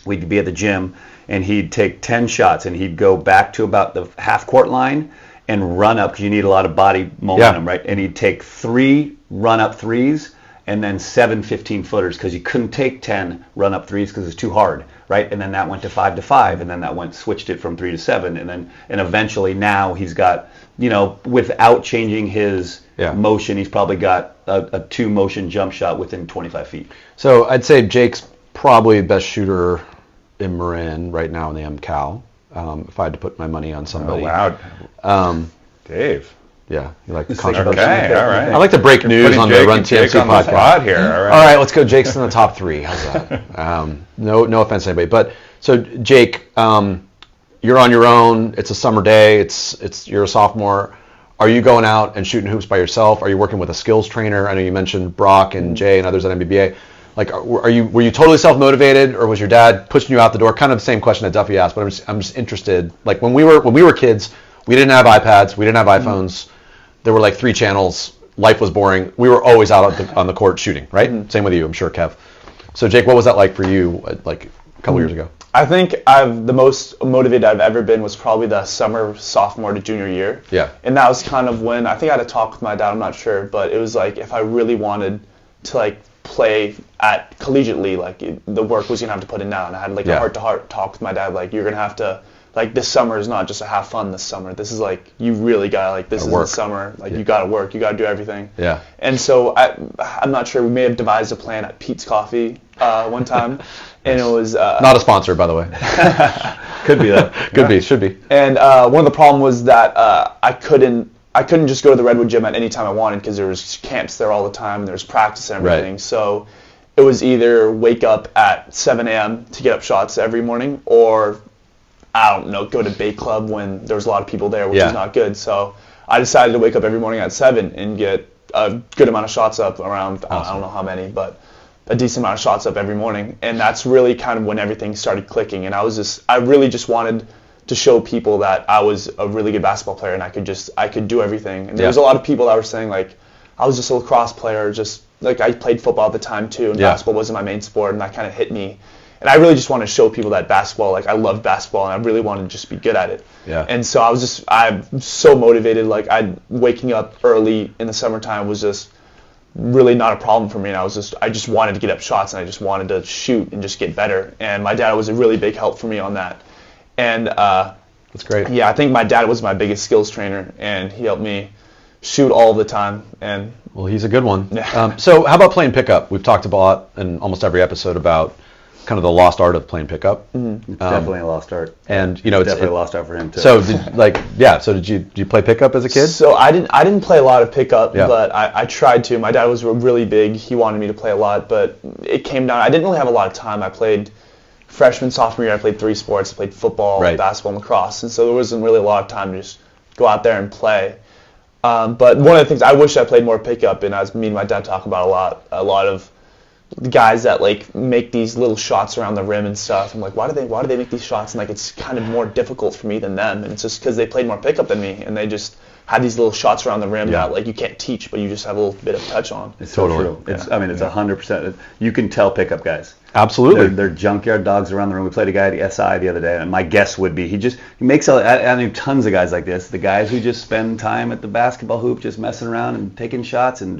We'd be at the gym, and he'd take 10 shots, and he'd go back to about the half-court line and run up, because you need a lot of body momentum, right? And he'd take 3 run-up threes and then 7 15-footers because you couldn't take 10 run-up threes because it's too hard, right? And then that went to 5 to 5, and then that switched it from 3 to 7, and eventually now he's got, without changing his motion, he's probably got a 2-motion jump shot within 25 feet. So I'd say Jake's probably the best shooter in Marin right now in the MCAL. If I had to put my money on somebody. Oh, wow. Dave. Yeah, you like the Okay, controversy. all right. I like to break news Putting on Jake the Run and Jake TMC on the podcast. spot here. All All right, let's go. Jake's in the top 3. How's that? No offense to anybody, but so Jake, you're on your own. It's a summer day. You're a sophomore. Are you going out and shooting hoops by yourself? Are you working with a skills trainer? I know you mentioned Brock and Jay and others at MBBA. Like, were you totally self-motivated, or was your dad pushing you out the door? Kind of the same question that Duffy asked, but I'm just interested. Like when we were kids, we didn't have iPads, we didn't have iPhones. There were like 3 channels. Life was boring. We were always out on the court shooting, right? Same with you, I'm sure, Kev. So Jake, what was that like for you, like a couple years ago? I think the most motivated I've ever been was probably the summer sophomore to junior year. Yeah. And that was kind of when I think I had a talk with my dad. I'm not sure, but it was like if I really wanted to like play at collegiately, like the work was gonna have to put in now. And I had like a heart-to-heart talk with my dad. Like you're gonna have to. Like this summer is not just to have fun this summer. This is like, you really gotta, like this is the summer. Like you gotta work, you gotta do everything. Yeah. And so I'm not sure, we may have devised a plan at Pete's Coffee one time. And it was... not a sponsor, by the way. Could be though. Could be, should be. And one of the problems was that I couldn't just go to the Redwood gym at any time I wanted because there was camps there all the time and there was practice and everything. Right. So it was either wake up at 7 a.m. to get up shots every morning, or I don't know, go to Bay Club when there was a lot of people there, which is not good. So I decided to wake up every morning at 7 and get a good amount of shots up around, I don't know how many, but a decent amount of shots up every morning. And that's really kind of when everything started clicking. And I really just wanted to show people that I was a really good basketball player and I could do everything. And there was a lot of people that were saying like, I was just a lacrosse player, just like I played football at the time too, and basketball wasn't my main sport, and that kind of hit me. And I really just wanted to show people that basketball, like I love basketball, and I really wanted to just be good at it. Yeah. And so I'm so motivated. Like waking up early in the summertime was just really not a problem for me. And I just wanted to get up shots, and I just wanted to shoot and just get better. And my dad was a really big help for me on that. And that's great. Yeah, I think my dad was my biggest skills trainer, and he helped me shoot all the time. And well, he's a good one. Yeah. So how about playing pickup? We've talked about in almost every episode about kind of the lost art of playing pickup. Mm-hmm. It's definitely a lost art. And it's definitely a lost art for him too. So did you play pickup as a kid? So I didn't play a lot of pickup, but I tried to. My dad was really big. He wanted me to play a lot, but it came down. I didn't really have a lot of time. I played freshman, sophomore year. I played 3 sports. I played football, basketball, and lacrosse, and so there wasn't really a lot of time to just go out there and play. But one of the things I wish I played more pickup, and as me and my dad talk about a lot of the guys that like make these little shots around the rim and stuff. I'm like, why do they make these shots? And like it's kind of more difficult for me than them, and it's just because they played more pickup than me, and they just had these little shots around the rim that like you can't teach, but you just have a little bit of touch on. It's so true. It's 100%. You can tell pickup guys. Absolutely. They're junkyard dogs around the room. We played a guy at the SI the other day, and my guess would be he makes I mean tons of guys like this. The guys who just spend time at the basketball hoop just messing around and taking shots, and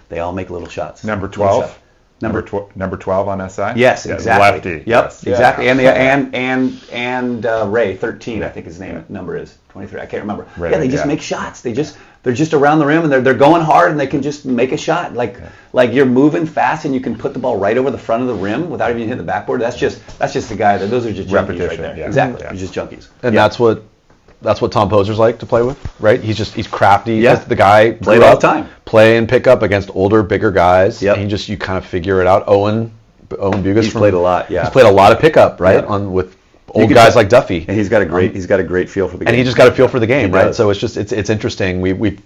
they all make little shots. Number 12. Number 12 on SI? Yes, exactly. Lefty. Yep, yes. exactly. And Ray, 13, I think his number is 23. I can't remember. Ray, they just make shots. They're just around the rim, and they're going hard, and they can just make a shot. Like you're moving fast, and you can put the ball right over the front of the rim without even hitting the backboard. That's just the guy. Those are just junkies right there. Yeah. Exactly. Yeah. They're just junkies. And that's what Tom Poser's like to play with, right? He's crafty. Yeah. The guy played all the time. Play and pick up against older, bigger guys. Yep. And you kind of figure it out. Owen Bugas. He's played a lot. Yeah. He's played a lot of pickup, right? Yeah. With old guys like Duffy. And he's got a great feel for the game. And he just got a feel for the game, right? So it's interesting.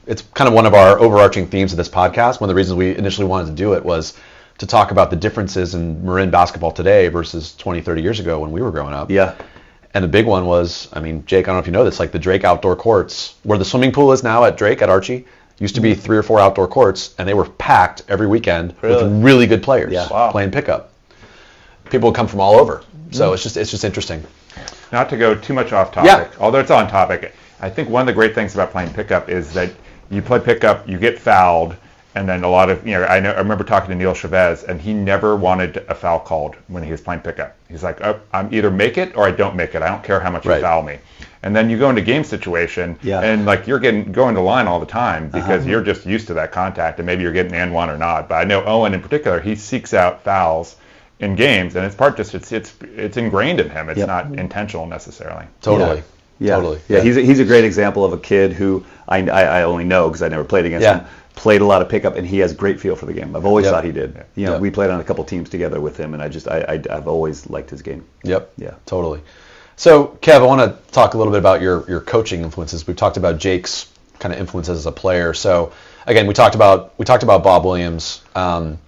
It's kind of one of our overarching themes of this podcast. One of the reasons we initially wanted to do it was to talk about the differences in Marin basketball today versus 20, 30 years ago when we were growing up. Yeah. And the big one was, I mean, Jake, I don't know if you know this, like the Drake outdoor courts, where the swimming pool is now at Drake, at Archie, used to be 3 or 4 outdoor courts, and they were packed every weekend with really good players playing pickup. People would come from all over. So it's just interesting. Not to go too much off topic, although it's on topic, I think one of the great things about playing pickup is that you play pickup, you get fouled, And then a lot of, I remember talking to Neil Chavez, and he never wanted a foul called when he was playing pickup. He's like, I'm either make it or I don't make it. I don't care how much you foul me. And then you go into game situation, and like you're going to line all the time because you're just used to that contact, and maybe you're getting and one or not. But I know Owen in particular, he seeks out fouls in games, and it's it's ingrained in him. It's not intentional necessarily. Totally. Yeah, he's a great example of a kid who I only know because I never played against him. Played a lot of pickup, and he has great feel for the game. I've always thought he did. We played on a couple teams together with him, and I've always liked his game. Yep. Yeah. Totally. So, Kev, I want to talk a little bit about your coaching influences. We've talked about Jake's kind of influences as a player. So, again, we talked about Bob Williams. Any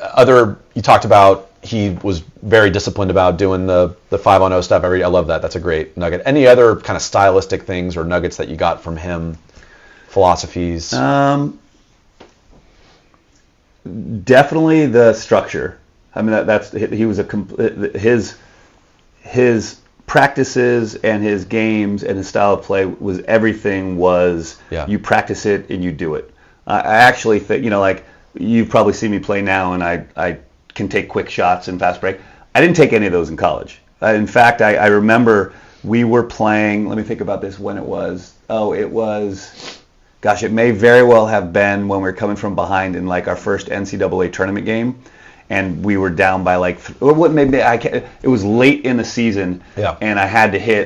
other? You talked about he was very disciplined about doing the 5-on-0 stuff. I love that. That's a great nugget. Any other kind of stylistic things or nuggets that you got from him? Philosophies? Definitely the structure. I mean, he was his practices and his games and his style of play was everything was you practice it and you do it. I actually think, like you've probably seen me play now, and I can take quick shots and fast break. I didn't take any of those in college. In fact, I remember we were playing, let me think about this when it was. Gosh, it may very well have been when we were coming from behind in like our first NCAA tournament game, and we were down by like, it was late in the season, and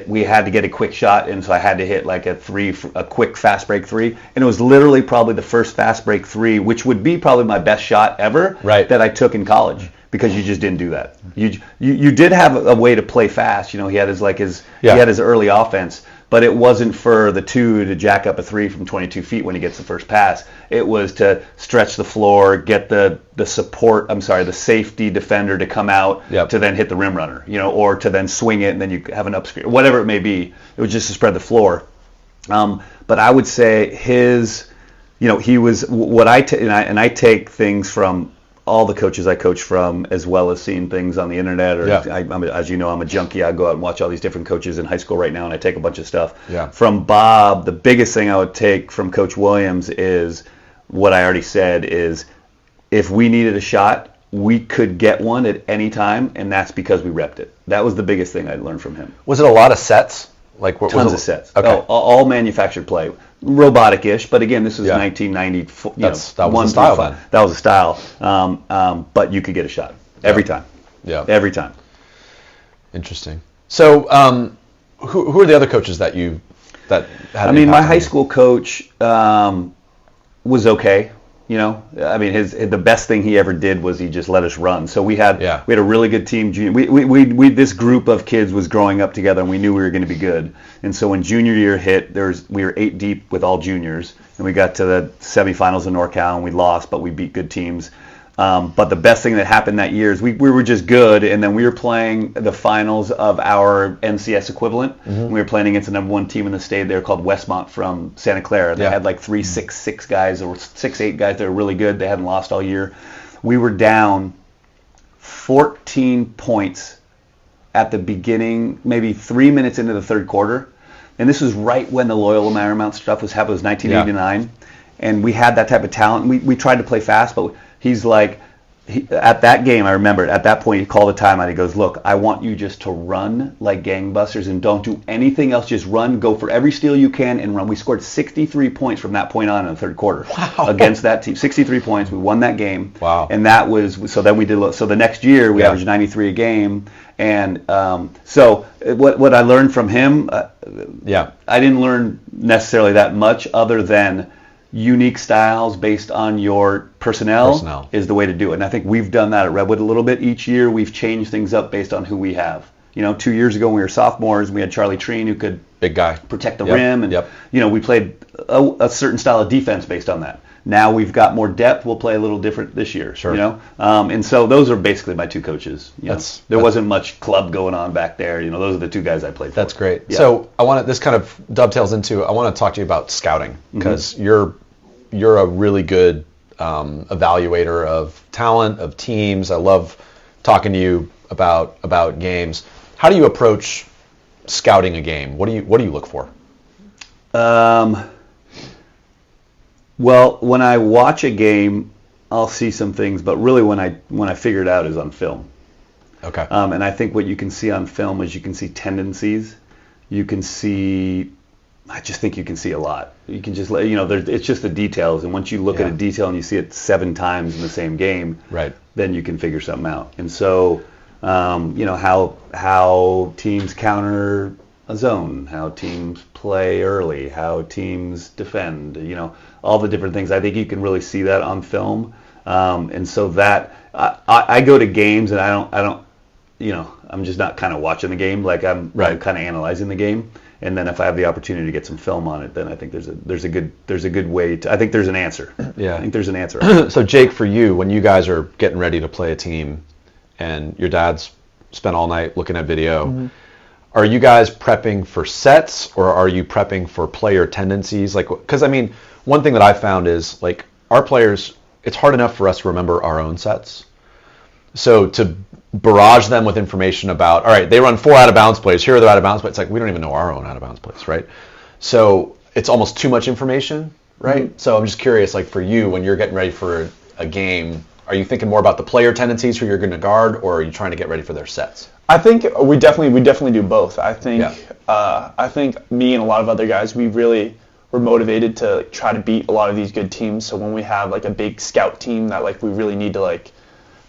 we had to get a quick shot, and so I had to hit like a quick fast break three, and it was literally probably the first fast break three, which would be probably my best shot ever that I took in college. Because you just didn't do that. You did have a way to play fast. He had he had his early offense, but it wasn't for the two to jack up a three from 22 feet when he gets the first pass. It was to stretch the floor, get the safety defender to come out to then hit the rim runner, or to then swing it and then you have an up screen, whatever it may be. It was just to spread the floor. But I would say he was what I take things from all the coaches I coach from, as well as seeing things on the internet. As you know, I'm a junkie. I go out and watch all these different coaches in high school right now, and I take a bunch of stuff. From Bob, the biggest thing I would take from Coach Williams is what I already said is if we needed a shot, we could get one at any time, and that's because we repped it. That was the biggest thing I learned from him. Was it a lot of sets? Tons of sets. Okay. All manufactured play. Robotic-ish, but again, this was 1994. That was a style then. That was a style, but you could get a shot every time. Yeah, every time. Interesting. So, who are the other coaches that had? My high school coach was okay. The best thing he ever did was he just let us run. So we had a really good team. We this group of kids was growing up together, and we knew we were going to be good. And so when junior year hit, we were 8 deep with all juniors, and we got to the semifinals in NorCal, and we lost, but we beat good teams. But the best thing that happened that year is we were just good, and then we were playing the finals of our NCS equivalent. Mm-hmm. We were playing against the number one team in the state. They were called Westmont from Santa Clara. They had like 3-6 guys or 6-8 guys that were really good. They hadn't lost all year. We were down 14 points at the beginning, maybe 3 minutes into the third quarter. And this was right when the Loyola Marymount stuff was happening. It was 1989. And we had that type of talent. We tried to play fast, but he's like, at that game, I remember it, at that point, he called a timeout. He goes, look, I want you just to run like gangbusters and don't do anything else. Just run, go for every steal you can and run. We scored 63 points from that point on in the third quarter against that team. 63 points. We won that game. Wow. And that was, so then we did, so the next year we averaged 93 a game. And so what I learned from him, I didn't learn necessarily that much other than unique styles based on your personnel is the way to do it. And I think we've done that at Redwood a little bit. Each year we've changed things up based on who we have. 2 years ago when we were sophomores, we had Charlie Treen who could big guy protect the rim, and we played a certain style of defense based on that. Now we've got more depth. We'll play a little different this year. Sure. And so those are basically my two coaches. There wasn't much club going on back there. Those are the two guys I played for. That's great. Yeah. So this kind of dovetails into, I want to talk to you about scouting, because you're a really good evaluator of talent, of teams. I love talking to you about games. How do you approach scouting a game? What do you look for? Well, when I watch a game, I'll see some things, but really when I figure it out is on film. Okay. And I think what you can see on film is you can see tendencies. You can see, I just think you can see a lot. You can just, it's just the details. And once you look at a detail and you see it 7 times in the same game, right, then you can figure something out. And so, how teams counter a zone, how teams play early, how teams defend, all the different things. I think you can really see that on film. And so that I go to games and I don't, I'm just not kind of watching the game. Like I'm kind of analyzing the game. And then if I have the opportunity to get some film on it, then I think there's a good way to. I think there's an answer. Yeah, I think there's an answer. So Jake, for you, when you guys are getting ready to play a team, and your dad's spent all night looking at video, are you guys prepping for sets or are you prepping for player tendencies? Like, because I mean, one thing that I found is like our players, it's hard enough for us to remember our own sets. So to barrage them with information about, all right, they run 4 out of bounds plays, here are the out of bounds plays. It's like we don't even know our own out of bounds plays, right? So it's almost too much information, right? So I'm just curious, like for you, when you're getting ready for a game, are you thinking more about the player tendencies who you're going to guard, or are you trying to get ready for their sets? I think we definitely do both. I think me and a lot of other guys, we really were motivated to try to beat a lot of these good teams. So when we have like a big scout team that like we really need to like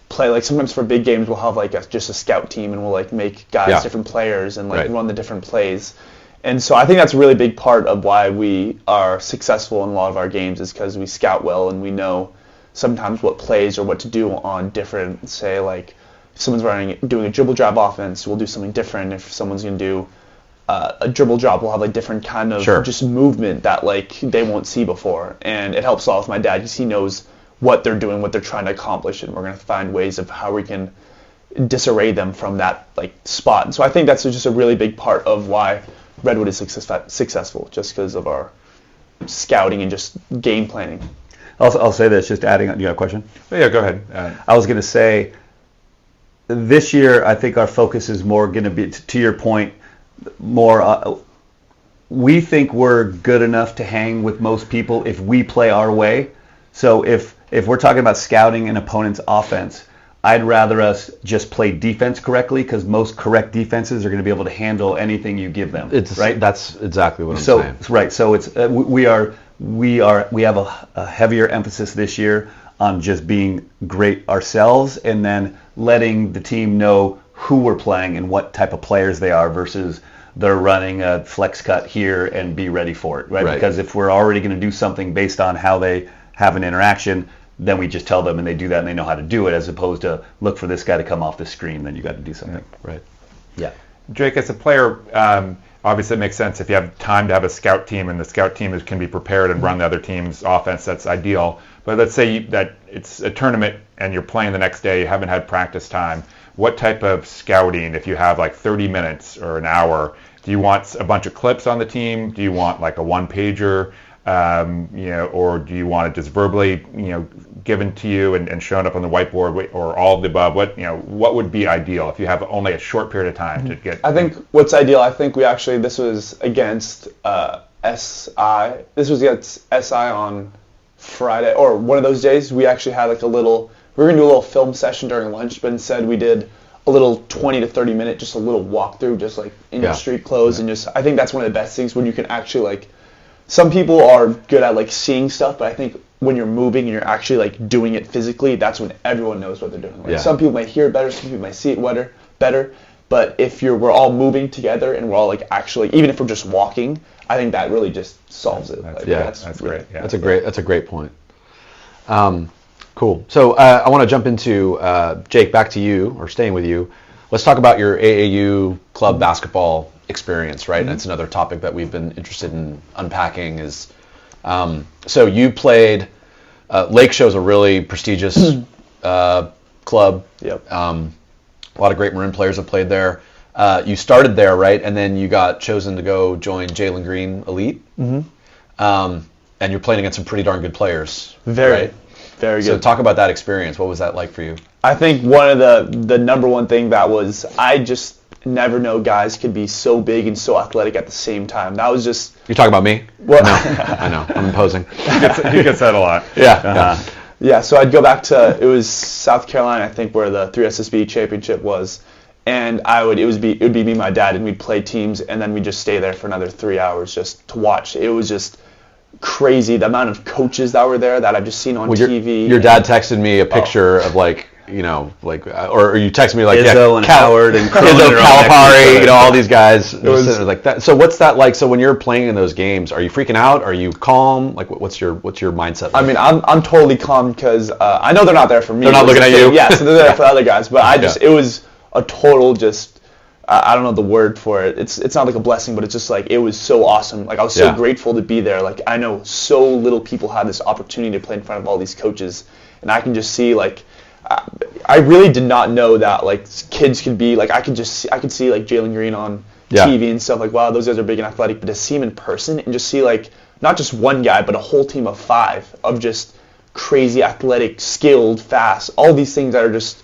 play, like sometimes for big games we'll have like just a scout team and we'll like make guys different players and like run the different plays. And so I think that's a really big part of why we are successful in a lot of our games is because we scout well and we know sometimes what plays or what to do on different, say like if someone's doing a dribble drive offense, we'll do something different. If someone's going to do a dribble drop, we'll have like different kind of just movement that like they won't see before. And it helps a lot with my dad because he knows what they're doing, what they're trying to accomplish, and we're going to find ways of how we can disarray them from that like spot. And so I think that's just a really big part of why Redwood is successful, just because of our scouting and just game planning. I'll say this, just adding on. You got a question? Oh, yeah, go ahead. I was going to say, this year I think our focus is more going to be, to your point, more. We think we're good enough to hang with most people if we play our way. So if we're talking about scouting an opponent's offense, I'd rather us just play defense correctly because most correct defenses are going to be able to handle anything you give them. Right? That's exactly what I'm saying. Right. So it's we have a heavier emphasis this year on just being great ourselves and then letting the team know who we're playing and what type of players they are versus they're running a flex cut here and be ready for it. Right? Because if we're already going to do something based on how they have an interaction, then we just tell them and they do that and they know how to do it, as opposed to look for this guy to come off the screen, then you got to do something. Right. Yeah. Jake, as a player, obviously it makes sense if you have time to have a scout team and the scout team can be prepared and run the other team's offense, that's ideal. But let's say that it's a tournament and you're playing the next day, you haven't had practice time. What type of scouting, if you have like 30 minutes or an hour, do you want a bunch of clips on the team? Do you want like a one-pager? Or do you want it just verbally, given to you and shown up on the whiteboard, or all of the above? What would be ideal if you have only a short period of time to get? I think what's ideal. I think this was against SI. This was against SI on Friday, or one of those days. We actually had like we were gonna do a little film session during lunch, but instead we did a little 20 to 30 minute, just a little walkthrough, just like in your street clothes, and just I think that's one of the best things when you can actually like. Some people are good at like seeing stuff, but I think when you're moving and you're actually like doing it physically, that's when everyone knows what they're doing. Like some people might hear it better, some people might see it better. But if we're all moving together and we're all like actually, even if we're just walking, I think that really just solves it. That's great. Yeah. That's a great point. Cool. So I want to jump into Jake, back to you, or staying with you. Let's talk about your AAU club basketball experience, right? And it's another topic that we've been interested in unpacking is, so you played, Lake Show's a really prestigious club. Yep. A lot of great Marin players have played there. You started there, right? And then you got chosen to go join Jalen Green Elite. And you're playing against some pretty darn good players. Very. Very So good. talk about that experience. What was that like for you? I think one of the number one thing that was, I just never know guys could be so big and so athletic at the same time. That was just... You're talking about me? Well, I know. I'm imposing. He gets that a lot. Yeah. Yeah, so I'd go back to, it was South Carolina, I think, where the 3SSB championship was. And it would be me and my dad, and we'd play teams, and then we'd just stay there for another 3 hours just to watch. It was just crazy, the amount of coaches that were there that I've just seen on TV. Your dad texted me a picture of or you texted me like Izzo and Howard and Cronin Izzo, are all Calipari, next to all these guys. It was like that. So what's that like? So when you're playing in those games, are you freaking out? Are you calm? Like what's your mindset? I mean, I'm totally calm because I know they're not there for me. They're not looking at you. Yeah, so they're there for other guys. But it was a total just, I don't know the word for it. It's not like a blessing, but it's just like, it was so awesome. Like I was so grateful to be there. Like I know so little people have this opportunity to play in front of all these coaches, and I can just see like, I really did not know that like kids could be like, I could see like Jalen Green on TV and stuff, like wow, those guys are big and athletic, but to see him in person and just see like not just one guy but a whole team of 5 of just crazy athletic, skilled, fast, all these things that are just,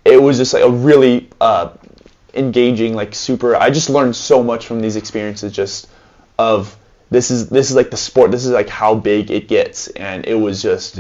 it was just like a really engaging, like super, I just learned so much from these experiences, just of this is like the sport, this is like how big it gets, and it was just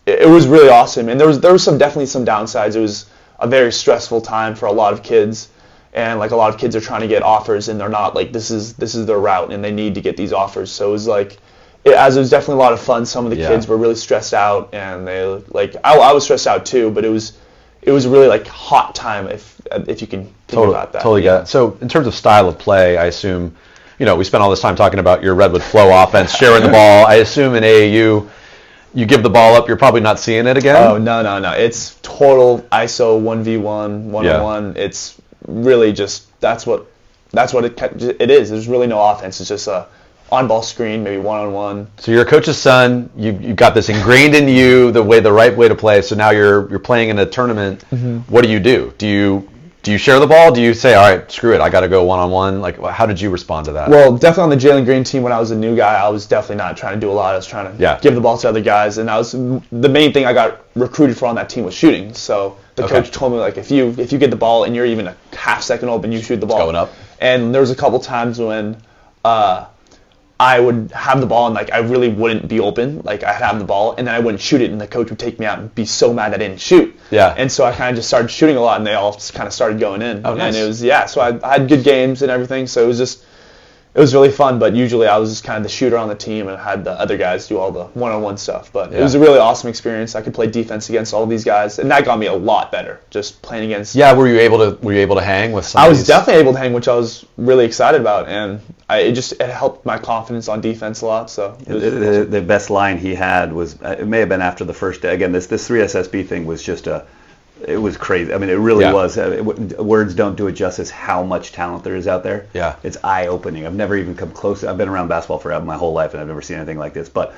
it was really awesome. And there was definitely some downsides. It was a very stressful time for a lot of kids, and like a lot of kids are trying to get offers and they're not, like this is their route and they need to get these offers. So it was like, it was definitely a lot of fun. Some of the kids were really stressed out, and they like, I was stressed out too, but it was really like hot time if you can think about that. Totally get it. So in terms of style of play, I assume, we spent all this time talking about your Redwood flow offense, sharing the ball. I assume in AAU, you give the ball up, you're probably not seeing it again? Oh, no. It's total ISO 1v1, one-on-one. It's really just, that's what it is. There's really no offense. It's just a on-ball screen, maybe one-on-one. So you're a coach's son. You've got this ingrained in you, the right way to play. So now you're playing in a tournament. Mm-hmm. What do you do? Do you share the ball? Do you say, all right, screw it, I got to go one-on-one? Like, how did you respond to that? Well, definitely on the Jalen Green team, when I was a new guy, I was definitely not trying to do a lot. I was trying to give the ball to other guys, and the main thing I got recruited for on that team was shooting. So the coach told me, like, if you get the ball and you're even a half second open, you shoot the ball. It's going up. And there was a couple times when I would have the ball and like I really wouldn't be open. Like I'd have the ball and then I wouldn't shoot it, and the coach would take me out and be so mad I didn't shoot. Yeah. And so I kind of just started shooting a lot, and they all just kind of started going in. Oh, nice. And it was so I had good games and everything. So it was really fun. But usually I was just kind of the shooter on the team, and I had the other guys do all the one-on-one stuff. But it was a really awesome experience. I could play defense against all these guys, and that got me a lot better just playing against. Yeah. Were you able to hang with some? I was definitely able to hang, which I was really excited about, and it helped my confidence on defense a lot. So the best line he had was, it may have been after the first day. Again, this 3SSB thing was just it was crazy. I mean, it really was. Words don't do it justice how much talent there is out there. Yeah. It's eye-opening. I've never even come close. I've been around basketball for my whole life, and I've never seen anything like this. But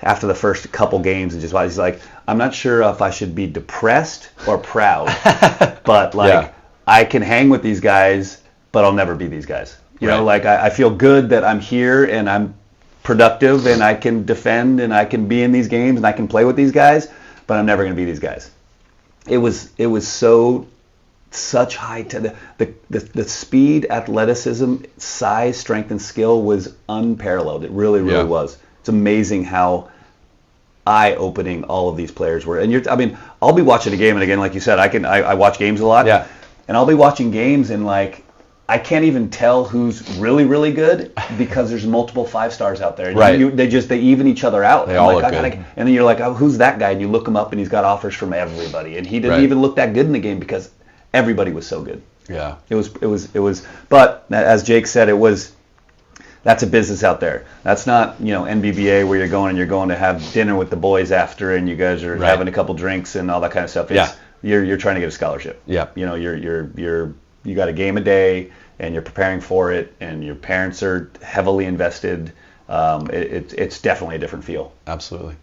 after the first couple games, he's like, I'm not sure if I should be depressed or proud, but I can hang with these guys, but I'll never be these guys. You know, like I feel good that I'm here and I'm productive and I can defend and I can be in these games and I can play with these guys, but I'm never going to be these guys. It was such high the speed, athleticism, size, strength, and skill was unparalleled. It really was. It's amazing how eye-opening all of these players were. And I'll be watching a game, and again, like you said, I watch games a lot. Yeah. And I'll be watching games and like I can't even tell who's really, really good because there's multiple 5-stars out there. Right. They even each other out. They all look good. And then you're like, oh, who's that guy? And you look him up, and he's got offers from everybody. And he didn't even look that good in the game because everybody was so good. Yeah. It was. But as Jake said, that's a business out there. That's not NBBA where you're going to have dinner with the boys after, and you guys are having a couple drinks and all that kind of stuff. You're trying to get a scholarship. Yeah. You got a game a day, and you're preparing for it, and your parents are heavily invested. It's definitely a different feel. Absolutely.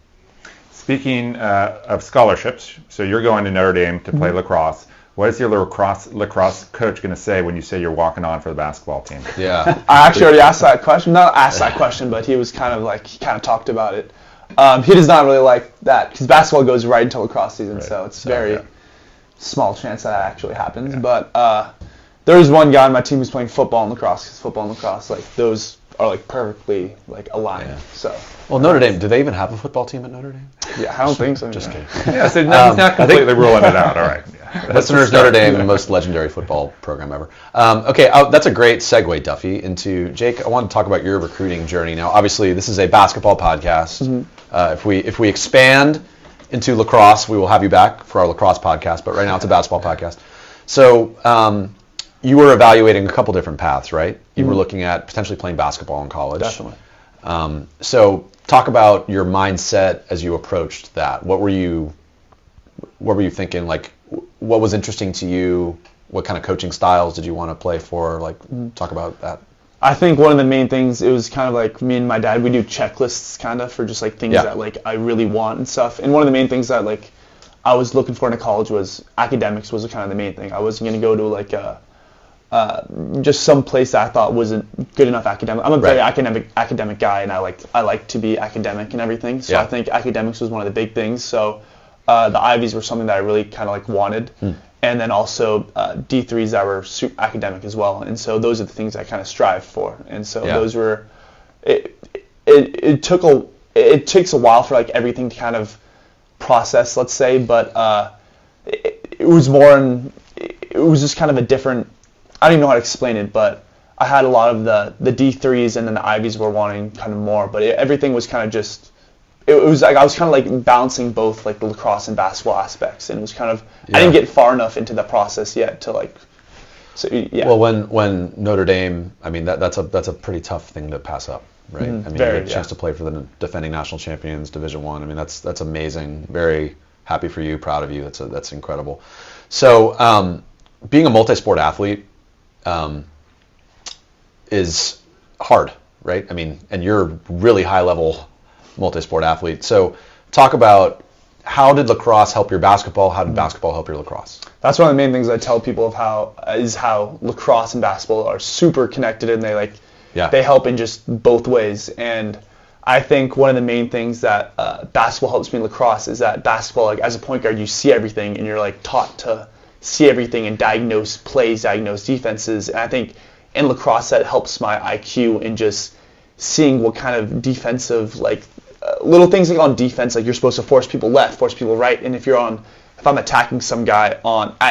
Speaking of scholarships, so you're going to Notre Dame to play lacrosse. What is your lacrosse coach going to say when you say you're walking on for the basketball team? Yeah. I actually already asked that question. Not asked that question, but he was kind of talked about it. He does not really like that because basketball goes right until lacrosse season, so it's very small chance that actually happens. Yeah. But there was one guy on my team who's playing football and lacrosse, because football and lacrosse, like, those are like perfectly like aligned. Yeah. So Well, Notre Dame, do they even have a football team at Notre Dame? yeah, I don't think so. Just kidding. Yeah, so he's not completely ruling it out. All right. Yeah. Listeners, Notre Dame, the most legendary football program ever. Okay, that's a great segue, Duffy, into Jake. I want to talk about your recruiting journey. Now, obviously, this is a basketball podcast. Mm-hmm. If we expand into lacrosse, we will have you back for our lacrosse podcast. But right now, it's a basketball podcast. So you were evaluating a couple different paths, right? You were looking at potentially playing basketball in college. Definitely. So talk about your mindset as you approached that. What were you thinking? Like, what was interesting to you? What kind of coaching styles did you want to play for? Like, talk about that. I think one of the main things, it was kind of like me and my dad, we do checklists kind of for just like things that like I really want and stuff. And one of the main things that like I was looking for in a college was academics was kind of the main thing. I wasn't going to go to like just some place that I thought wasn't good enough academic. I'm a very academic guy, and I like to be academic and everything. So I think academics was one of the big things. So the Ivies were something that I really kind of like wanted. And then also D3s that were super academic as well. And so those are the things I kind of strive for. And so those were, it takes a while for like everything to kind of process, let's say, but it was just kind of a different, I don't even know how to explain it, but I had a lot of the D3s, and then the Ivies were wanting kind of more, but everything was kind of just, it was like I was kind of like balancing both like the lacrosse and basketball aspects, and it was kind of I didn't get far enough into the process yet to like. So yeah. Well, when Notre Dame, I mean that's a pretty tough thing to pass up, right? I mean, you get a chance to play for the defending national champions, Division I. I mean, that's amazing. Very happy for you, proud of you. That's incredible. So being a multi-sport athlete is hard, right? I mean, and you're a really high level multi-sport athlete. So talk about how did lacrosse help your basketball? How did basketball help your lacrosse? That's one of the main things I tell people of how lacrosse and basketball are super connected, and they help in just both ways. And I think one of the main things that basketball helps me in lacrosse is that basketball, like as a point guard, you see everything, and you're like taught to see everything and diagnose plays, diagnose defenses. And I think in lacrosse that helps my IQ in just seeing what kind of defensive little things like on defense, like you're supposed to force people left, force people right, and if I'm attacking some guy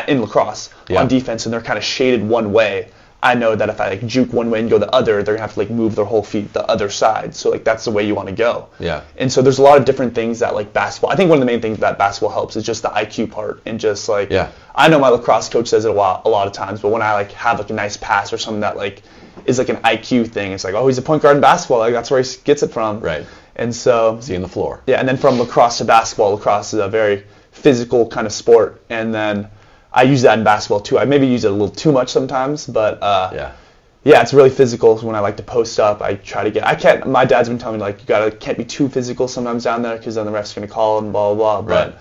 in lacrosse on defense and they're kind of shaded one way, I know that if I like juke one way and go the other, they're gonna have to like move their whole feet the other side. So like that's the way you want to go. Yeah. And so there's a lot of different things that like basketball. I think one of the main things that basketball helps is just the IQ part, and just like I know my lacrosse coach says it a lot of times, but when I like have like a nice pass or something that like is like an IQ thing, it's like, oh, he's a point guard in basketball, like that's where he gets it from. Right. And so seeing the floor. Yeah, and then from lacrosse to basketball, lacrosse is a very physical kind of sport, and then I use that in basketball too. I maybe use it a little too much sometimes, but it's really physical. So when I like to post up, I try to get. My dad's been telling me like can't be too physical sometimes down there because then the ref's gonna call and blah blah blah. Right.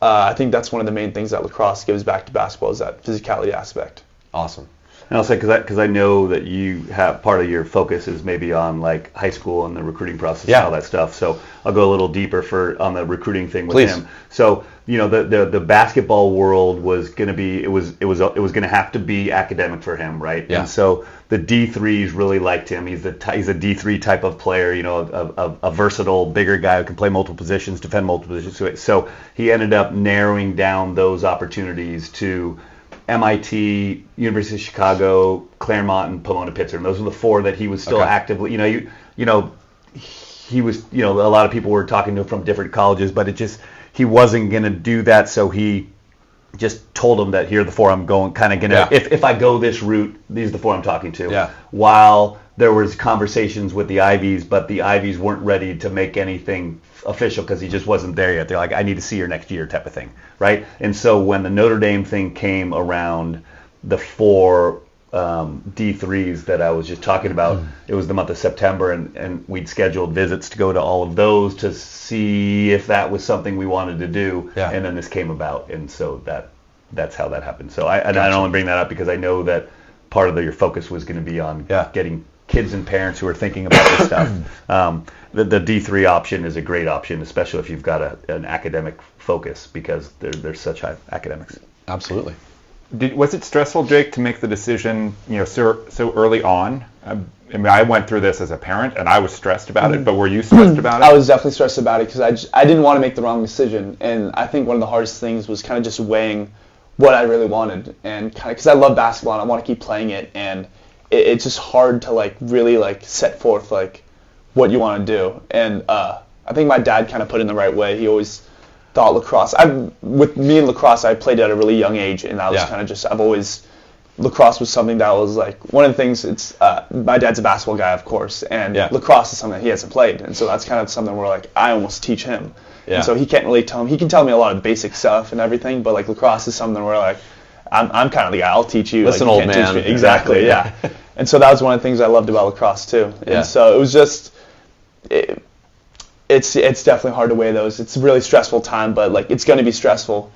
But I think that's one of the main things that lacrosse gives back to basketball is that physicality aspect. Awesome. And I'll say, because I know that you have part of your focus is maybe on like high school and the recruiting process and all that stuff. So I'll go a little deeper on the recruiting thing with him. So the basketball world was going to be it was going to have to be academic for him, right? Yeah. And so the D3s really liked him. He's a D3 type of player, a versatile, bigger guy who can play multiple positions, defend multiple positions. So he ended up narrowing down those opportunities to MIT, University of Chicago, Claremont, and Pomona-Pittsburgh. Those were the four that he was still actively. He was. A lot of people were talking to him from different colleges, but he wasn't going to do that. So he just told them that here are the four I'm going. Kind of gonna. If I go this route, these are the four I'm talking to. Yeah. While there was conversations with the Ivies, but the Ivies weren't ready to make anything official because he just wasn't there yet. They're like, I need to see her next year type of thing, right? And so when the Notre Dame thing came around, the four D3s that I was just talking about, it was the month of September, and we'd scheduled visits to go to all of those to see if that was something we wanted to do. Yeah. And then this came about, and so that's how that happened. So I only bring that up because I know that part of your focus was going to be on getting kids and parents who are thinking about this stuff, the D3 option is a great option, especially if you've got an academic focus, because there's such high academics. Absolutely. Was it stressful, Jake, to make the decision, so early on? I mean, I went through this as a parent, and I was stressed about it. But were you stressed about it? I was definitely stressed about it because I didn't want to make the wrong decision, and I think one of the hardest things was kind of just weighing what I really wanted, and kind of because I love basketball and I want to keep playing it, and it's just hard to like really like set forth like what you want to do. And I think my dad kind of put it in the right way. He always thought lacrosse. With me and lacrosse, I played at a really young age, and I was kind of just, lacrosse was something that was like, one of the things, it's, my dad's a basketball guy, of course, and lacrosse is something that he hasn't played, and so that's kind of something where like, I almost teach him. Yeah. And so he can't really he can tell me a lot of basic stuff and everything, but like lacrosse is something where like, I'm kind of the guy, I'll teach you. Listen, like, you old man. Exactly, yeah. And so that was one of the things I loved about lacrosse too. Yeah. And so it was just, it's definitely hard to weigh those. It's a really stressful time, but like it's going to be stressful.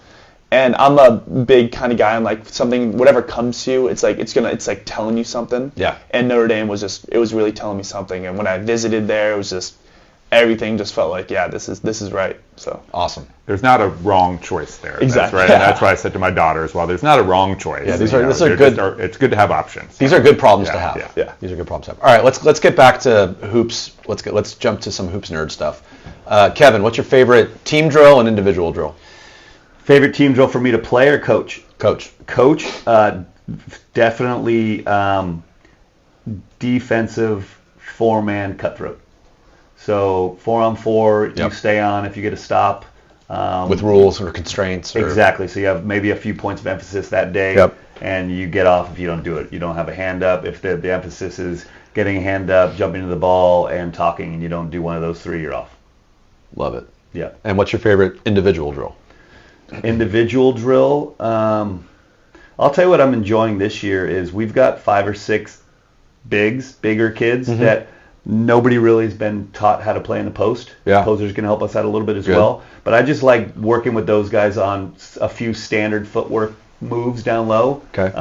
And I'm a big kind of guy. I'm like whatever comes to you, it's like telling you something. Yeah. And Notre Dame was really telling me something. And when I visited there, it was just everything just felt like, yeah, this is right. So awesome. There's not a wrong choice there. Exactly. That's right. Yeah. And that's why I said to my daughter as well, there's not a wrong choice. Yeah, these are good. It's good to have options. These are good problems to have. Yeah. These are good problems to have. All right, let's get back to hoops. Let's jump to some hoops nerd stuff. Kevin, what's your favorite team drill and individual drill? Favorite team drill for me to play or coach? Coach. Definitely defensive 4-man cutthroat. So 4-on-4, you stay on if you get a stop. With rules or constraints. Exactly. So you have maybe a few points of emphasis that day, and you get off if you don't do it. You don't have a hand up. If the emphasis is getting a hand up, jumping to the ball, and talking, and you don't do one of those three, you're off. Love it. Yeah. And what's your favorite individual drill? Individual drill. I'll tell you what I'm enjoying this year is we've got 5 or 6 bigger kids that nobody really has been taught how to play in the post. Yeah. Posers can help us out a little bit as well. But I just like working with those guys on a few standard footwork moves down low. Okay.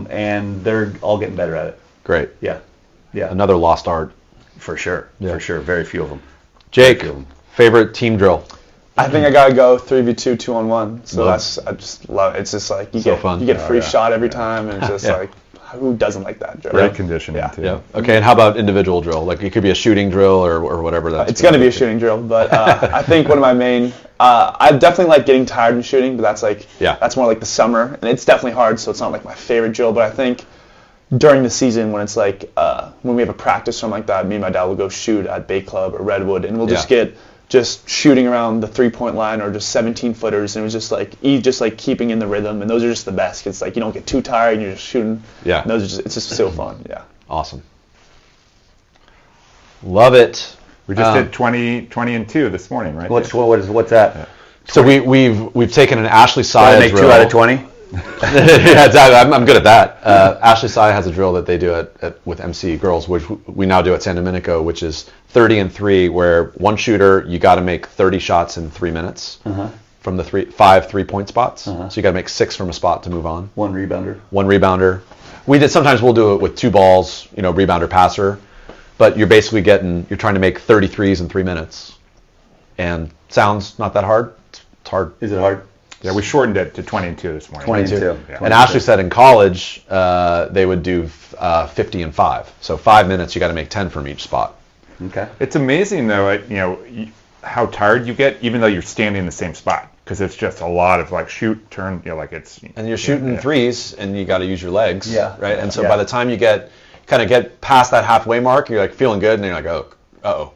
And they're all getting better at it. Great. Yeah. Another lost art. For sure. Yeah. For sure. Very few of them. Jake, favorite team drill? I think I gotta go 3v2 2-on-1. So I just love it. It's just like you get a free shot every time, and it's just like who doesn't like that drill? Great conditioning too. Yeah. Okay, and how about individual drill? Like it could be a shooting drill or whatever that's. It's gonna be a shooting drill, but I think one of my main. I definitely like getting tired and shooting, but that's more like the summer, and it's definitely hard, so it's not like my favorite drill. But I think during the season when it's like when we have a practice or something like that, me and my dad will go shoot at Bay Club or Redwood, and we'll just get shooting around the 3-point line or just 17-footers, and it was just like keeping in the rhythm, and those are just the best. It's like you don't get too tired, and you're just shooting. Yeah. And it's just so fun. Yeah. Awesome. Love it. We just did 20 and 2 this morning, right? What's that? Yeah. So we've taken an Ashley Sy make drill. 2 out of 20. Yeah, exactly. I'm good at that. Ashley Sy has a drill that they do with MC girls, which we now do at San Domenico, which is 30 and 3, where one shooter, you got to make 30 shots in 3 minutes from the 5 3-point spots. So you got to make 6 from a spot to move on. One rebounder. Sometimes we'll do it with 2 balls, rebounder, passer, but you're basically you're trying to make 33s in 3 minutes. And sounds not that hard. It's hard. Is it hard? Yeah, we shortened it to 20 and 2 this morning. 22. Yeah. And Ashley said in college they would do 50 and 5. So 5 minutes, you got to make 10 from each spot. Okay. It's amazing though, how tired you get, even though you're standing in the same spot, because it's just a lot of like shoot, turn, And you're shooting threes, and you got to use your legs, right? And so Yeah. by the time you get past that halfway mark, you're like feeling good, and you're like, uh-oh.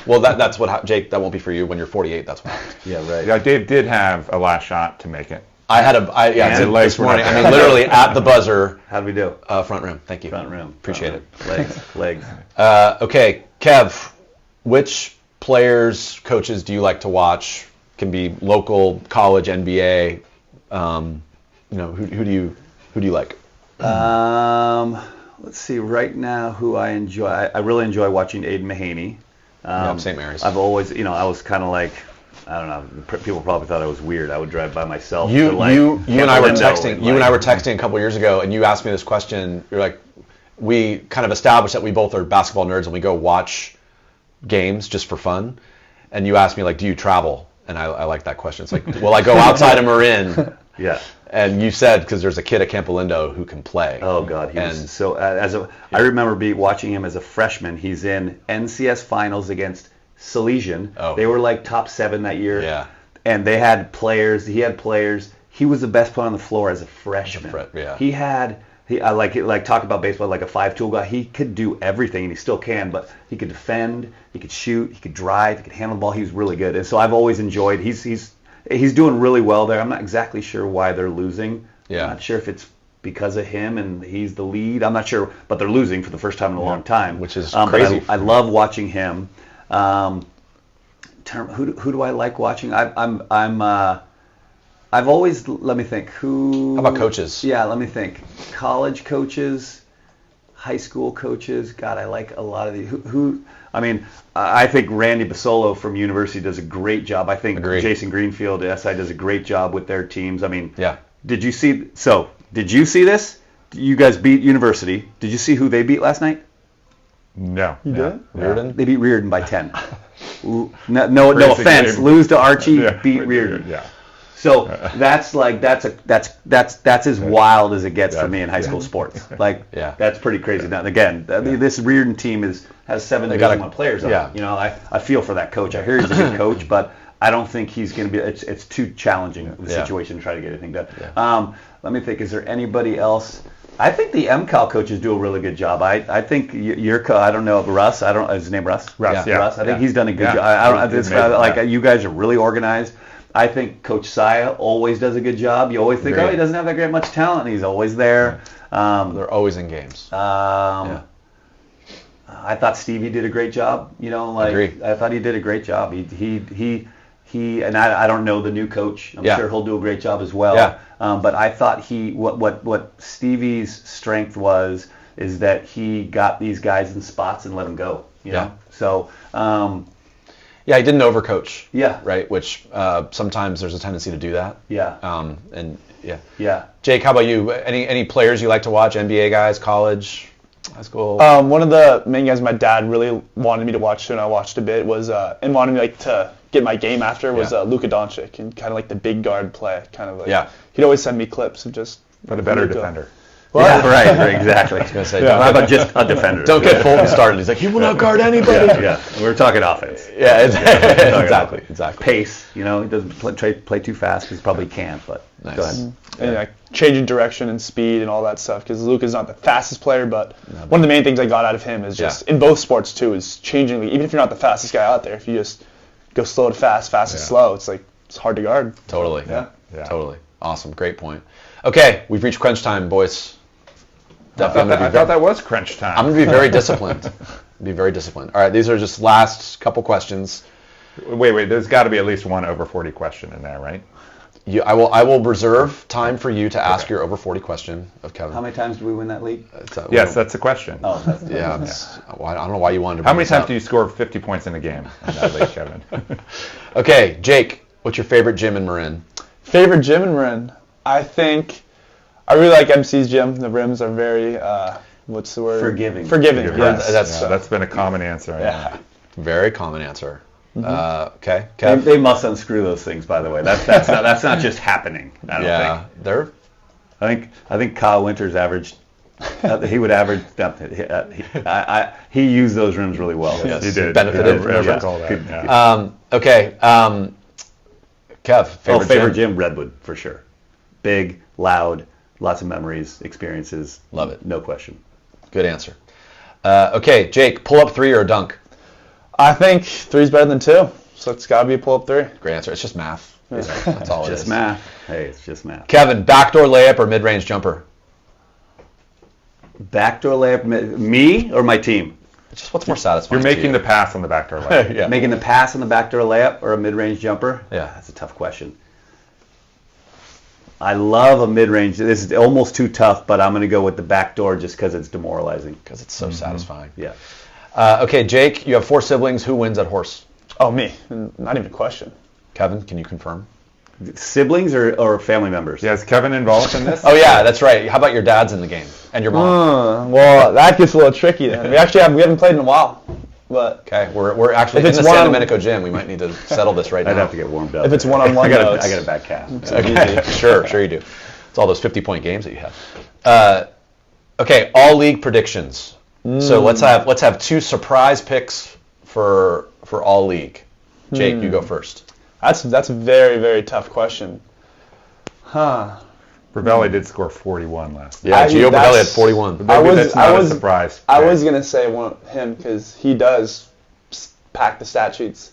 Well, that's what Jake. That won't be for you when you're 48. That's what happens. Yeah, right. Yeah, Dave did have a last shot to make it. I had this morning. I mean, literally at the buzzer. How'd we do? Front rim. Thank you. Front rim. Appreciate it. Legs. Okay, Kev. Which players, coaches do you like to watch? Can be local, college, NBA. Who do you like? Let's see. Right now, who I enjoy. I really enjoy watching Aiden Mahaney. St. Mary's. I've always, I was kind of like, I don't know. People probably thought I was weird. I would drive by myself. You and I were texting. You and I were texting a couple years ago, and you asked me this question. You're like, we kind of established that we both are basketball nerds and we go watch games just for fun. And you asked me, like, do you travel? And I like that question. It's like, well, I go outside of Marin. Yeah. And you said, because there's a kid at Camp Lindo who can play. Oh God, he was so. I remember watching him as a freshman. He's in NCS finals against Salesian. Oh. They were like top 7 that year. Yeah. And they had players. He had players. He was the best player on the floor as a freshman. Yeah. I like talk about baseball like a 5-tool guy. He could do everything, and he still can. But he could defend, he could shoot, he could drive, he could handle the ball. He was really good, and so I've always enjoyed. He's doing really well there. I'm not exactly sure why they're losing. Yeah. I'm not sure if it's because of him and he's the lead. I'm not sure, but they're losing for the first time in a long time, which is crazy. I love watching him. Who do I like watching? I've always, let me think. How about coaches? Yeah, let me think. College coaches, high school coaches. God, I like a lot of these. I think Randy Basolo from University does a great job. I think Jason Greenfield at SI does a great job with their teams. Yeah. Did you see this? You guys beat University. Did you see who they beat last night? No. You did? Reardon? They beat Reardon by 10. No offense. Lose to Archie, beat Reardon. Yeah. So that's as wild as it gets for me in high school sports. That's pretty crazy. Now again, this Reardon team has 7 Division I players on it. I feel for that coach. I hear he's a good coach, but I don't think he's going to be. It's too challenging of a situation to try to get anything done. Yeah. Let me think. Is there anybody else? I think the MCAL coaches do a really good job. I think your I don't know, Russ. I don't. Is his name Russ? Russ. Yeah. Russ. I think he's done a good job. I don't. You guys are really organized. I think Coach Saya always does a good job. You always think, he doesn't have that great much talent, and he's always there. They're always in games. I thought Stevie did a great job. Agreed. I thought he did a great job. He and I don't know the new coach. I'm sure he'll do a great job as well. Yeah. But I thought what Stevie's strength is that he got these guys in spots and let them go. You know? So. Yeah, he didn't overcoach. Yeah. Right, which sometimes there's a tendency to do that. Yeah. Yeah. Jake, how about you? Any players you like to watch? NBA guys, college, high school? One of the main guys my dad really wanted me to watch, and I watched a bit, was and wanted me to get my game after was Luka Doncic, and kind of like the big guard play, kind of like. He'd always send me clips of just. But a better defender. Well, right, exactly. I was going to say, how about just a defender? Don't get Fulton started. He's like, he will not guard anybody. Yeah. We're talking offense. Yeah, exactly. Pace, he doesn't play too fast because he probably can't, but nice. Go ahead. And changing direction and speed and all that stuff, because Luka's not the fastest player, but one of the main things I got out of him is just, in both sports too, is changing, even if you're not the fastest guy out there, if you just go slow to fast to slow, it's hard to guard. Totally. Yeah. Totally. Awesome. Great point. Okay, we've reached crunch time, boys. I thought that was crunch time. I'm going to be very disciplined. All right, these are just last couple questions. Wait. There's got to be at least one over 40 question in there, right? I will reserve time for you to ask your over 40 question of Kevin. How many times do we win that league? Yes, that's the question. Oh, I don't know why you wanted to. How many times do you score 50 points in a game in that league, Kevin? Okay, Jake, what's your favorite gym in Marin? Favorite gym in Marin? I think I really like MC's gym. The rims are very, what's the word? Forgiving. Yes. That's been a common answer. Yeah. Very common answer. Mm-hmm. Okay, Kev? They must unscrew those things, by the way. That's not just happening. I don't think. They're. I think Kyle Winters averaged. He would average. He used those rims really well. Yes, he did. Benefited. Okay. Kev, favorite gym? Redwood for sure. Big, loud, lots of memories, experiences. Love it. No question. Good answer. Okay, Jake, pull up 3 or a dunk? I think 3's better than 2, so it's got to be a pull up 3. Great answer. It's just math. That's all it is. Just math. Hey, it's just math. Kevin, backdoor layup or mid-range jumper? Backdoor layup, me or my team? Just what's more satisfying? You're making the pass on the backdoor layup. Yeah. Making the pass on the backdoor layup or a mid-range jumper? Yeah. That's a tough question. I love a mid-range. This is almost too tough, but I'm going to go with the backdoor just because it's demoralizing. Because it's so satisfying. Yeah. Okay, Jake, you have 4 siblings. Who wins at horse? Oh, me. Not even a question. Kevin, can you confirm? Siblings or family members? Yeah, is Kevin involved in this? Oh yeah, that's right. How about your dad's in the game and your mom? Well, that gets a little tricky then. We haven't played in a while. But Okay, we're actually in the San Domenico gym. We might need to settle this right now. I'd have to get warmed up. if it's one-on-one, I got a bad calf. Okay, sure you do. It's all those 50-point games that you have. Okay, all league predictions. So let's have 2 surprise picks for all league. Jake, you go first. That's a very, very tough question. Ravelli did score 41 last night. Yeah, Gio Ravelli had 41. Maybe that's not a surprise. I was going to say him because he does pack the stat sheets.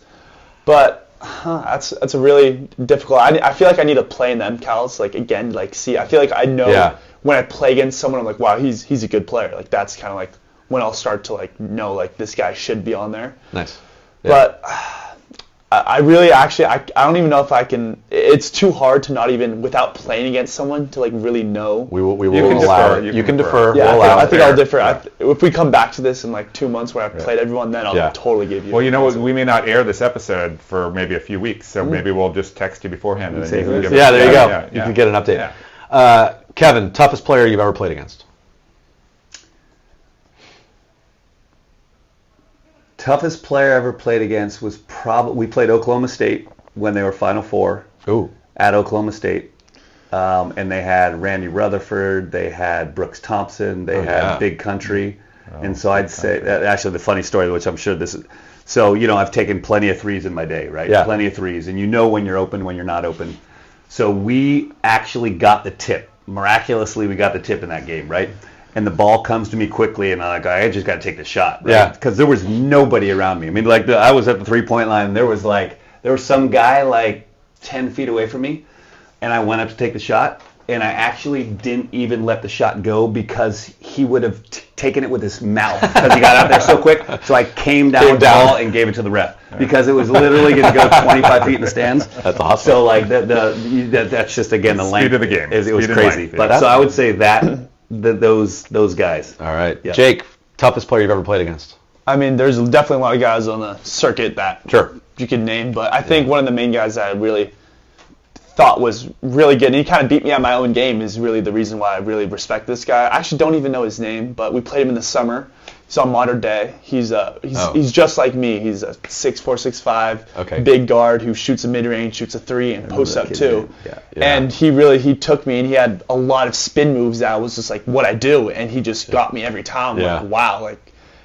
But that's a really difficult. I feel like I need to play in the MCALs, again, see. I feel like I know when I play against someone, I'm like, wow, he's a good player. That's kind of when I'll start to know this guy should be on there. Nice. Yeah. But I really actually I don't even know if I can. It's too hard to not even without playing against someone to really know. We will allow it. You can defer. Yeah, we'll I think I'll defer. Yeah. If we come back to this in 2 months where I've played everyone, then I'll totally give you. Well, you know what? We may not air this episode for maybe a few weeks, so maybe we'll just text you beforehand. And then you can give there you go. You can get an update. Yeah. Kevin, toughest player you've ever played against? Toughest player I ever played against was we played Oklahoma State when they were Final Four. Ooh. At Oklahoma State. And they had Randy Rutherford, they had Brooks Thompson, they had Big Country. And so I'd say, actually the funny story, which I'm sure this is, so, I've taken plenty of threes in my day, right? Yeah. Plenty of threes. And when you're open, when you're not open. So we actually got the tip. Miraculously, we got the tip in that game, right? And the ball comes to me quickly, and I'm I just got to take the shot, right? Yeah. Because there was nobody around me. I mean, I was at the 3-point line, and there was some guy 10 feet away from me, and I went up to take the shot, and I actually didn't even let the shot go because he would have taken it with his mouth because he got out there so quick. So I came down the ball and gave it to the ref because it was literally going to go 25 feet in the stands. That's awesome. So that's just again the length of the game. It was crazy. But so I would say that. Those guys. All right. Yeah. Jake, toughest player you've ever played against? I mean, there's definitely a lot of guys on the circuit that you could name, but I think one of the main guys that I really thought was really good, and he kind of beat me at my own game, is really the reason why I really respect this guy. I actually don't even know his name, but we played him in the summer. He's on Modern Day. He's just like me. He's a 6'4", 6'5", big guard who shoots a mid-range, shoots a 3, and posts up too. Yeah. And he took me, and he had a lot of spin moves that was just what I do, and he just got me every time. Wow,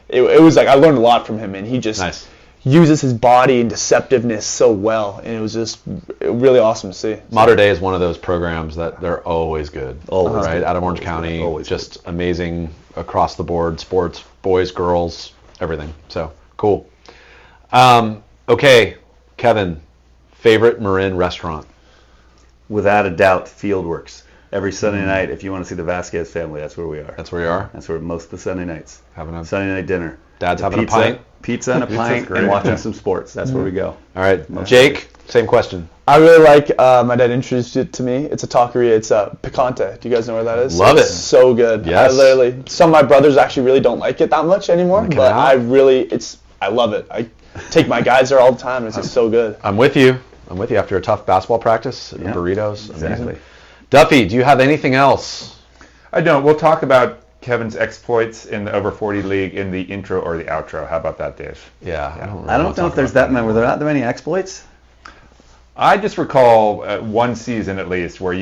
it was I learned a lot from him, and he just uses his body and deceptiveness so well, and it was just really awesome to see. Modern Day is one of those programs that they're always good. Always right? good. Out of Orange County, always just good. Amazing across the board, sports, boys, girls, everything. So cool. Okay, Kevin, favorite Marin restaurant? Without a doubt, Fieldworks. Every Sunday night, if you want to see the Vasquez family, that's where we are. That's where you are? That's where most of the Sunday nights. Having a Sunday night dinner. Dad's having a pint. Pizza and a pint and watching some sports. That's where we go. All right. Jake, same question. I really like, my dad introduced it to me. It's a taqueria. It's Picante. Do you guys know where that is? Love it. It's so good. Yes. Some of my brothers actually really don't like it that much anymore, but I love it. I take my guys there all the time. It's just so good. I'm with you. After a tough basketball practice, burritos. Exactly. Amazing. Duffy, do you have anything else? I don't. We'll talk about Kevin's exploits in the over 40 league in the intro or the outro. How about that, Dave? Yeah. I don't know if there's that many. Were there not that many exploits? I just recall one season at least where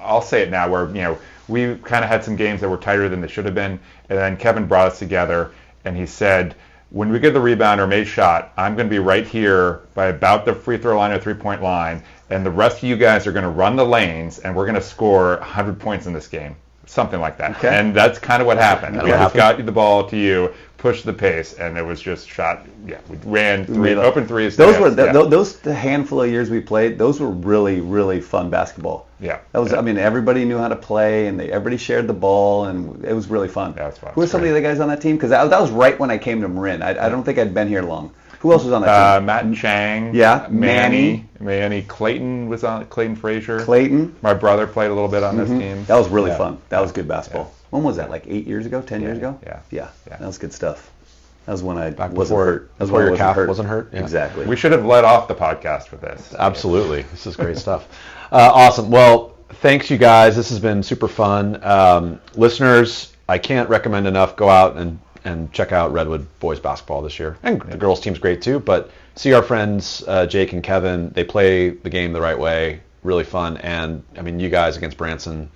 I'll say it now, where we kind of had some games that were tighter than they should have been, and then Kevin brought us together and he said, when we get the rebound or made shot, I'm going to be right here by about the free throw line or 3-point line, and the rest of you guys are going to run the lanes, and we're going to score 100 points in this game. Something like that. Okay. And that's kind of what happened. We just got the ball to you, pushed the pace, and it was just shot. Yeah, we ran open threes. Those the handful of years we played, those were really, really fun basketball. Yeah. That was. I mean, everybody knew how to play, and everybody shared the ball, and it was really fun. That was fun. Who were some of the other guys on that team? Because that was right when I came to Marin. I don't think I'd been here long. Who else was on that team? Matt and Chang. Yeah. Manny. Clayton was on. Clayton Frazier. Clayton. My brother played a little bit on this team. That was really fun. That was good basketball. Yeah. When was that? 8 years ago? 10 years ago? Yeah. That was good stuff. That was when I Back wasn't before, hurt. That was before when I your wasn't calf hurt. wasn't hurt. Yeah. Exactly. We should have led off the podcast with this. Absolutely. This is great stuff. Awesome. Well, thanks, you guys. This has been super fun. Listeners, I can't recommend enough. Go out and check out Redwood boys basketball this year. And the girls team's great too. But see our friends, Jake and Kevin. They play the game the right way. Really fun. And, I mean, you guys against Branson,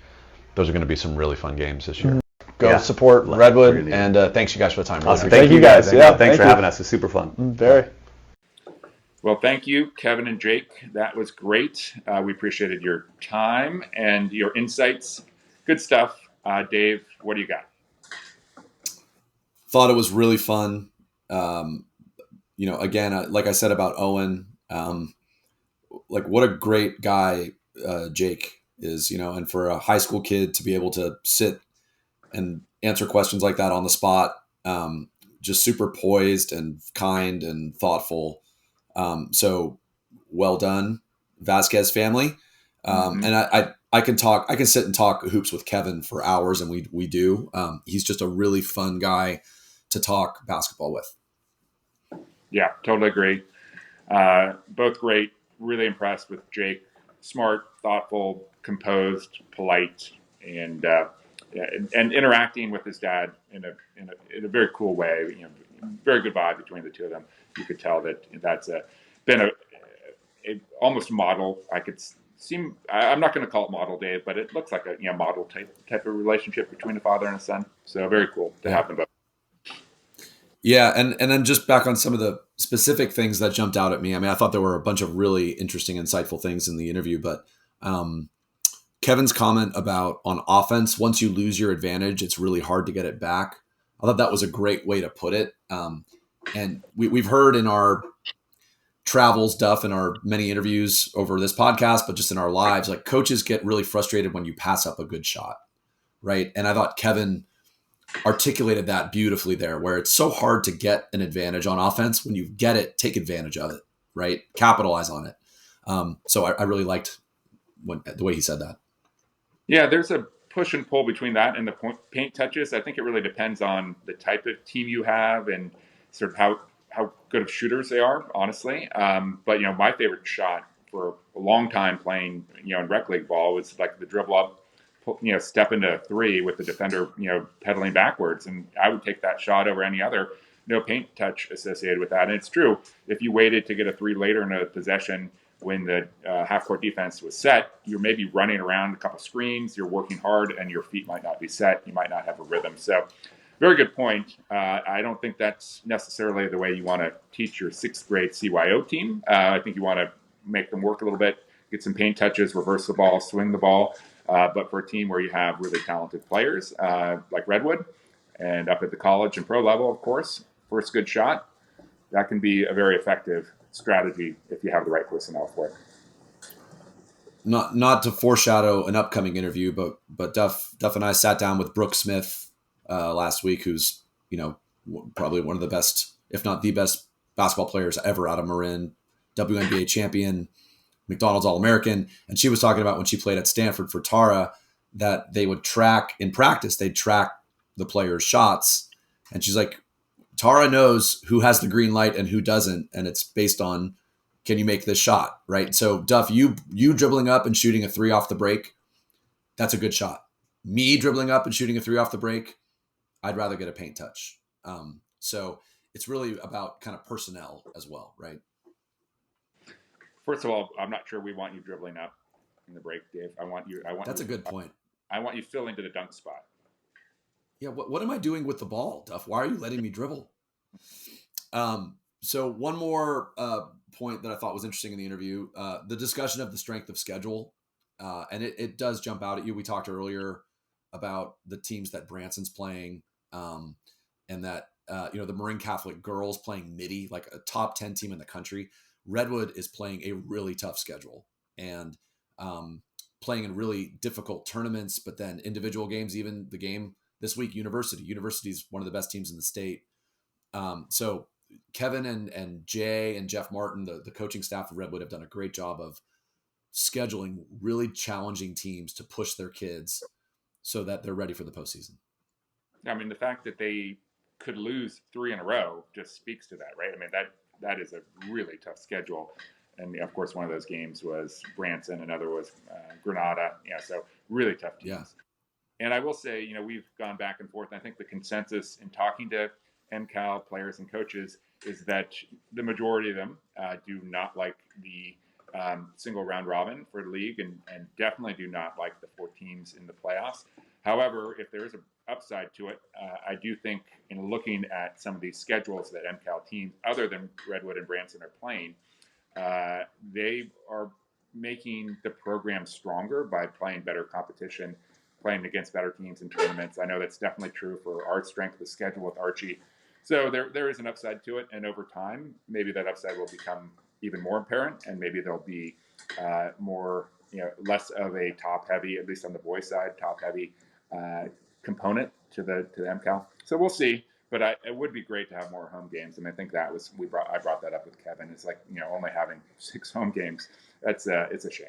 those are going to be some really fun games this year. Go support Redwood. And thanks, you guys, for the time. Really Awesome. appreciate Thank you guys. Yeah, thanks for having us. It's super fun. Very. Well, thank you, Kevin and Jake. That was great. We appreciated your time and your insights. Good stuff. Dave, what do you got? Thought it was really fun. Again, like I said about Owen, like what a great guy Jake is, and for a high school kid to be able to sit and answer questions like that on the spot, just super poised and kind and thoughtful. So well done, Vasquez family. And I can sit and talk hoops with Kevin for hours, and we do. He's just a really fun guy to talk basketball with. Yeah, totally agree. Both great. Really impressed with Jake. Smart, thoughtful, composed, polite, and interacting with his dad in a very cool way. Very good vibe between the two of them. You could tell that's been a almost model. I'm not going to call it model, Dave, but it looks like a model type of relationship between a father and a son. So very cool to have them both. Yeah, and then just back on some of the specific things that jumped out at me. I mean, I thought there were a bunch of really interesting, insightful things in the interview, but Kevin's comment about on offense, once you lose your advantage, it's really hard to get it back. I thought that was a great way to put it. And we've heard in our travels, Duff, in our many interviews over this podcast, but just in our lives, like coaches get really frustrated when you pass up a good shot, right? And I thought Kevin articulated that beautifully there, where it's so hard to get an advantage on offense. When you get it, take advantage of it, right? Capitalize on it. So I really liked the way he said that. Yeah, there's a push and pull between that and the paint touches. I think it really depends on the type of team you have and sort of how good of shooters they are, honestly. But my favorite shot for a long time playing, in rec league ball was like the dribble up, step into a three with the defender, pedaling backwards. And I would take that shot over any other. No paint touch associated with that. And it's true. If you waited to get a three later in a possession when the half-court defense was set, you're maybe running around a couple screens, you're working hard, and your feet might not be set. You might not have a rhythm. So very good point. I don't think that's necessarily the way you want to teach your sixth grade CYO team. I think you want to make them work a little bit, get some paint touches, reverse the ball, swing the ball. But for a team where you have really talented players like Redwood and up at the college and pro level, of course, first good shot, that can be a very effective strategy if you have the right personnel for it. Not to foreshadow an upcoming interview, but Duff and I sat down with Brooke Smith last week, who's probably one of the best, if not the best, basketball players ever out of Marin, WNBA champion, McDonald's All-American. And she was talking about when she played at Stanford for Tara that they would track in practice, they'd track the players' shots. And she's like, Tara knows who has the green light and who doesn't. And it's based on, can you make this shot? Right. So Duff, you dribbling up and shooting a three off the break, that's a good shot. Me dribbling up and shooting a three off the break, I'd rather get a paint touch. So it's really about kind of personnel as well, right? First of all, I'm not sure we want you dribbling up in the break, Dave. That's a good point. I want you filling to the dunk spot. Yeah, what am I doing with the ball, Duff? Why are you letting me dribble? So one more point that I thought was interesting in the interview, the discussion of the strength of schedule. And it does jump out at you. We talked earlier about the teams that Branson's playing and that, the Marin Catholic girls playing Midi, like a top 10 team in the country. Redwood is playing a really tough schedule and playing in really difficult tournaments, but then individual games, even the game this week, University is one of the best teams in the state. So Kevin and Jay and Jeff Martin, the coaching staff of Redwood, have done a great job of scheduling really challenging teams to push their kids so that they're ready for the postseason. I mean, the fact that they could lose 3 in a row just speaks to that, right? I mean, that is a really tough schedule. And of course, one of those games was Branson, another was Granada. Yeah, so really tough teams. Yeah. And I will say, we've gone back and forth. And I think the consensus in talking to MCAL players and coaches is that the majority of them do not like the single round robin for the league, and definitely do not like the 4 teams in the playoffs. However, if there is an upside to it, I do think in looking at some of these schedules that MCAL teams, other than Redwood and Branson, are playing, they are making the program stronger by playing better competition, playing against better teams in tournaments. I know that's definitely true for our strength of schedule with Archie. So there is an upside to it, and over time, maybe that upside will become even more apparent, and maybe there'll be more, less of a top-heavy, at least on the boys' side, top-heavy component to the MCAL. So we'll see. But it would be great to have more home games, and I think I brought that up with Kevin. It's like, only having 6 home games. It's a shame.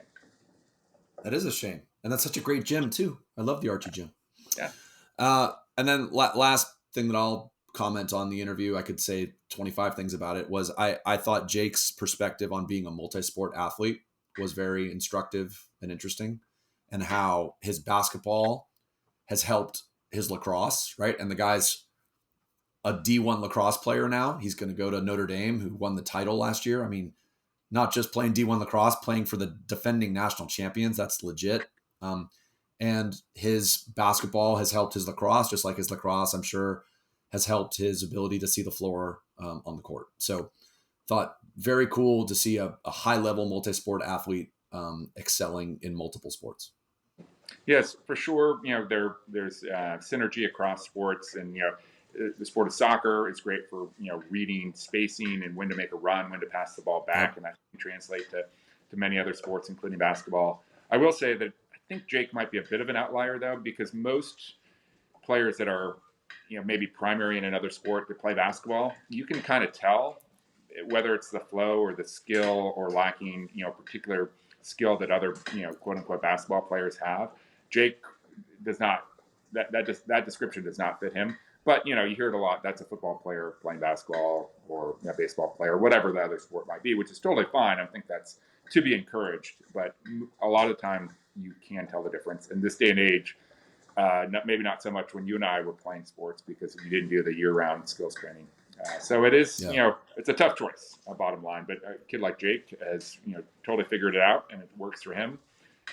That is a shame, and that's such a great gym too. I love the Archie gym. Yeah. And then last thing that I'll comment on the interview, I could say 25 things about it, was I thought Jake's perspective on being a multi-sport athlete was very instructive and interesting, and how his basketball has helped his lacrosse, right? And the guy's a D1 lacrosse player now. He's going to go to Notre Dame, who won the title last year. I mean, not just playing D1 lacrosse, playing for the defending national champions. That's legit. And his basketball has helped his lacrosse, just like his lacrosse, I'm sure, has helped his ability to see the floor on the court. So thought very cool to see a high-level multi-sport athlete excelling in multiple sports. Yes, for sure. There's synergy across sports, and the sport of soccer is great for reading spacing and when to make a run, when to pass the ball back, and that can translate to many other sports, including basketball. I will say that I think Jake might be a bit of an outlier, though, because most players that are maybe primary in another sport that play basketball, you can kind of tell whether it's the flow or the skill or lacking particular skill that other quote unquote basketball players have. Jake does not. That description does not fit him. But you hear it a lot. That's a football player playing basketball, or a baseball player, whatever the other sport might be, which is totally fine. I think that's to be encouraged. But a lot of the time, you can tell the difference in this day and age. Maybe not so much when you and I were playing sports, because you didn't do the year-round skills training. So it is, it's a tough choice, bottom line. But a kid like Jake has, totally figured it out, and it works for him.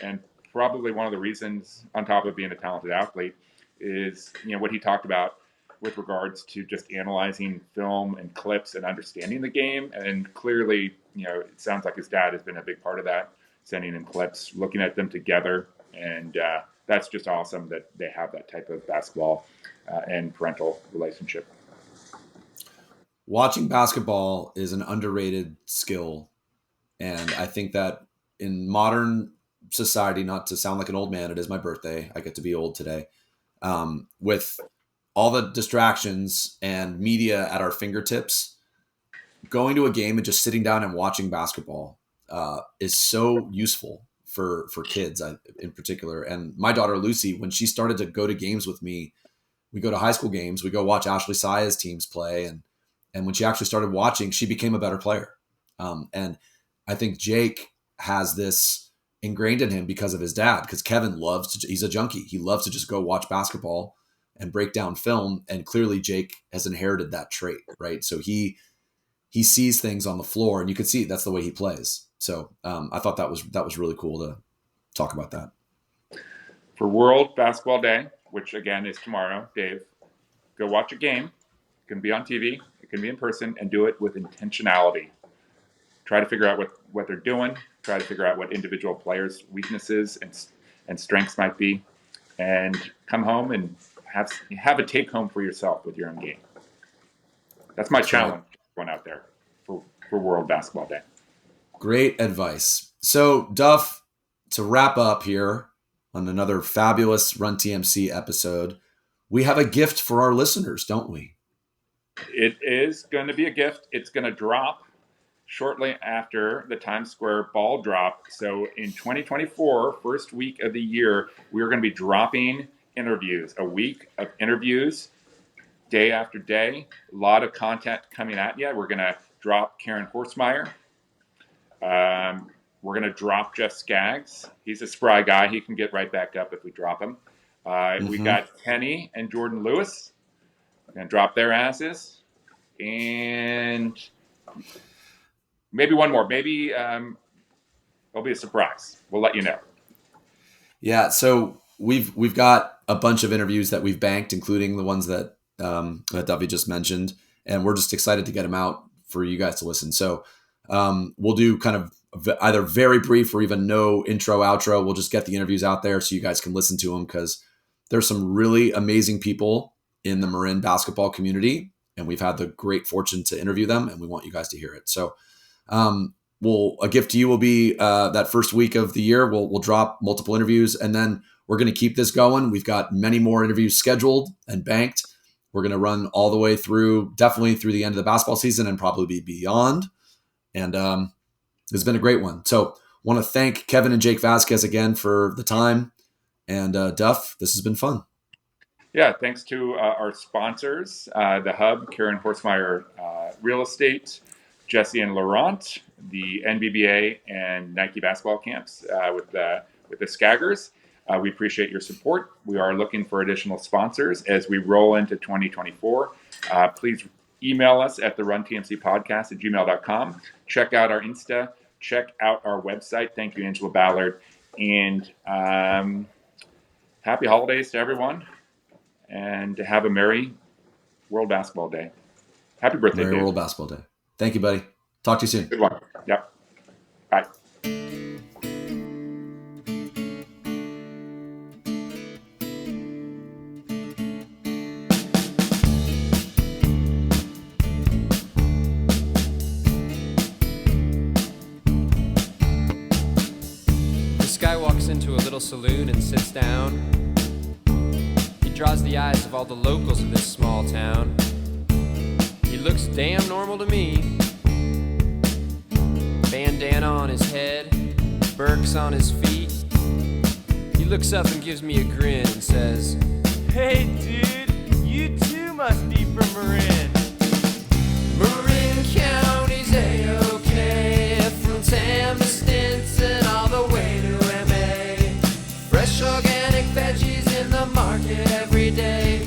And probably one of the reasons, on top of being a talented athlete, is what he talked about with regards to just analyzing film and clips and understanding the game. And clearly, it sounds like his dad has been a big part of that, sending him clips, looking at them together. And that's just awesome that they have that type of basketball and parental relationship. Watching basketball is an underrated skill. And I think that in modern society, not to sound like an old man, it is my birthday. I get to be old today. With all the distractions and media at our fingertips, going to a game and just sitting down and watching basketball is so useful for kids in particular. And my daughter, Lucy, when she started to go to games with me, we go to high school games, we go watch Ashley Saya's teams play. And when she actually started watching, she became a better player. And I think Jake has this ingrained in him because of his dad, because Kevin he's a junkie. He loves to just go watch basketball and break down film. And clearly Jake has inherited that trait, right? So he sees things on the floor, and you can see that's the way he plays. So I thought that was really cool to talk about that. For World Basketball Day, which again is tomorrow, Dave, go watch a game. It can be on TV, it can be in person, and do it with intentionality. Try to figure out what they're doing. Try to figure out what individual players' weaknesses and strengths might be, and come home and have a take home for yourself with your own game. That's my challenge going out there for World Basketball Day. Great advice. So, Duff, to wrap up here on another fabulous Run TMC episode, we have a gift for our listeners, don't we? It is going to be a gift. It's going to drop shortly after the Times Square ball drop. So in 2024, first week of the year, we're going to be dropping interviews, a week of interviews day after day. A lot of content coming at you. We're going to drop Karen Horstmeyer. We're going to drop Jeff Skaggs. He's a spry guy. He can get right back up if we drop him. We got Kenny and Jordan Lewis. We're going to drop their asses. And maybe one more. Maybe it'll be a surprise. We'll let you know. Yeah, so we've got a bunch of interviews that we've banked, including the ones that Duffy just mentioned, and we're just excited to get them out for you guys to listen. So we'll do kind of either very brief or even no intro, outro. We'll just get the interviews out there so you guys can listen to them, because there's some really amazing people in the Marin basketball community, and we've had the great fortune to interview them, and we want you guys to hear it. So a gift to you will be that first week of the year, we'll drop multiple interviews, and then we're going to keep this going. We've got many more interviews scheduled and banked. We're going to run all the way through, definitely through the end of the basketball season and probably beyond. And it's been a great one. So want to thank Kevin and Jake Vasquez again for the time. And Duff, this has been fun. Yeah, thanks to our sponsors, The Hub, Karen Horstmeyer Real Estate, Jesse and Laurent, the NBBA and Nike basketball camps with the Skaggers. We appreciate your support. We are looking for additional sponsors as we roll into 2024. Please email us at the runtmcpodcast@gmail.com. Check out our Insta. Check out our website. Thank you, Angela Ballard. And happy holidays to everyone. And have a merry World Basketball Day. Happy birthday, Merry Dave. World Basketball Day. Thank you, buddy. Talk to you soon. Good one. Yep. Bye. This guy walks into a little saloon and sits down. He draws the eyes of all the locals of this small town. He looks damn normal to me. Bandana on his head, Birks on his feet. He looks up and gives me a grin and says, "Hey dude, you too must be from Marin." Marin County's A-OK, from Tam to Stinson all the way to MA. Fresh organic veggies in the market every day.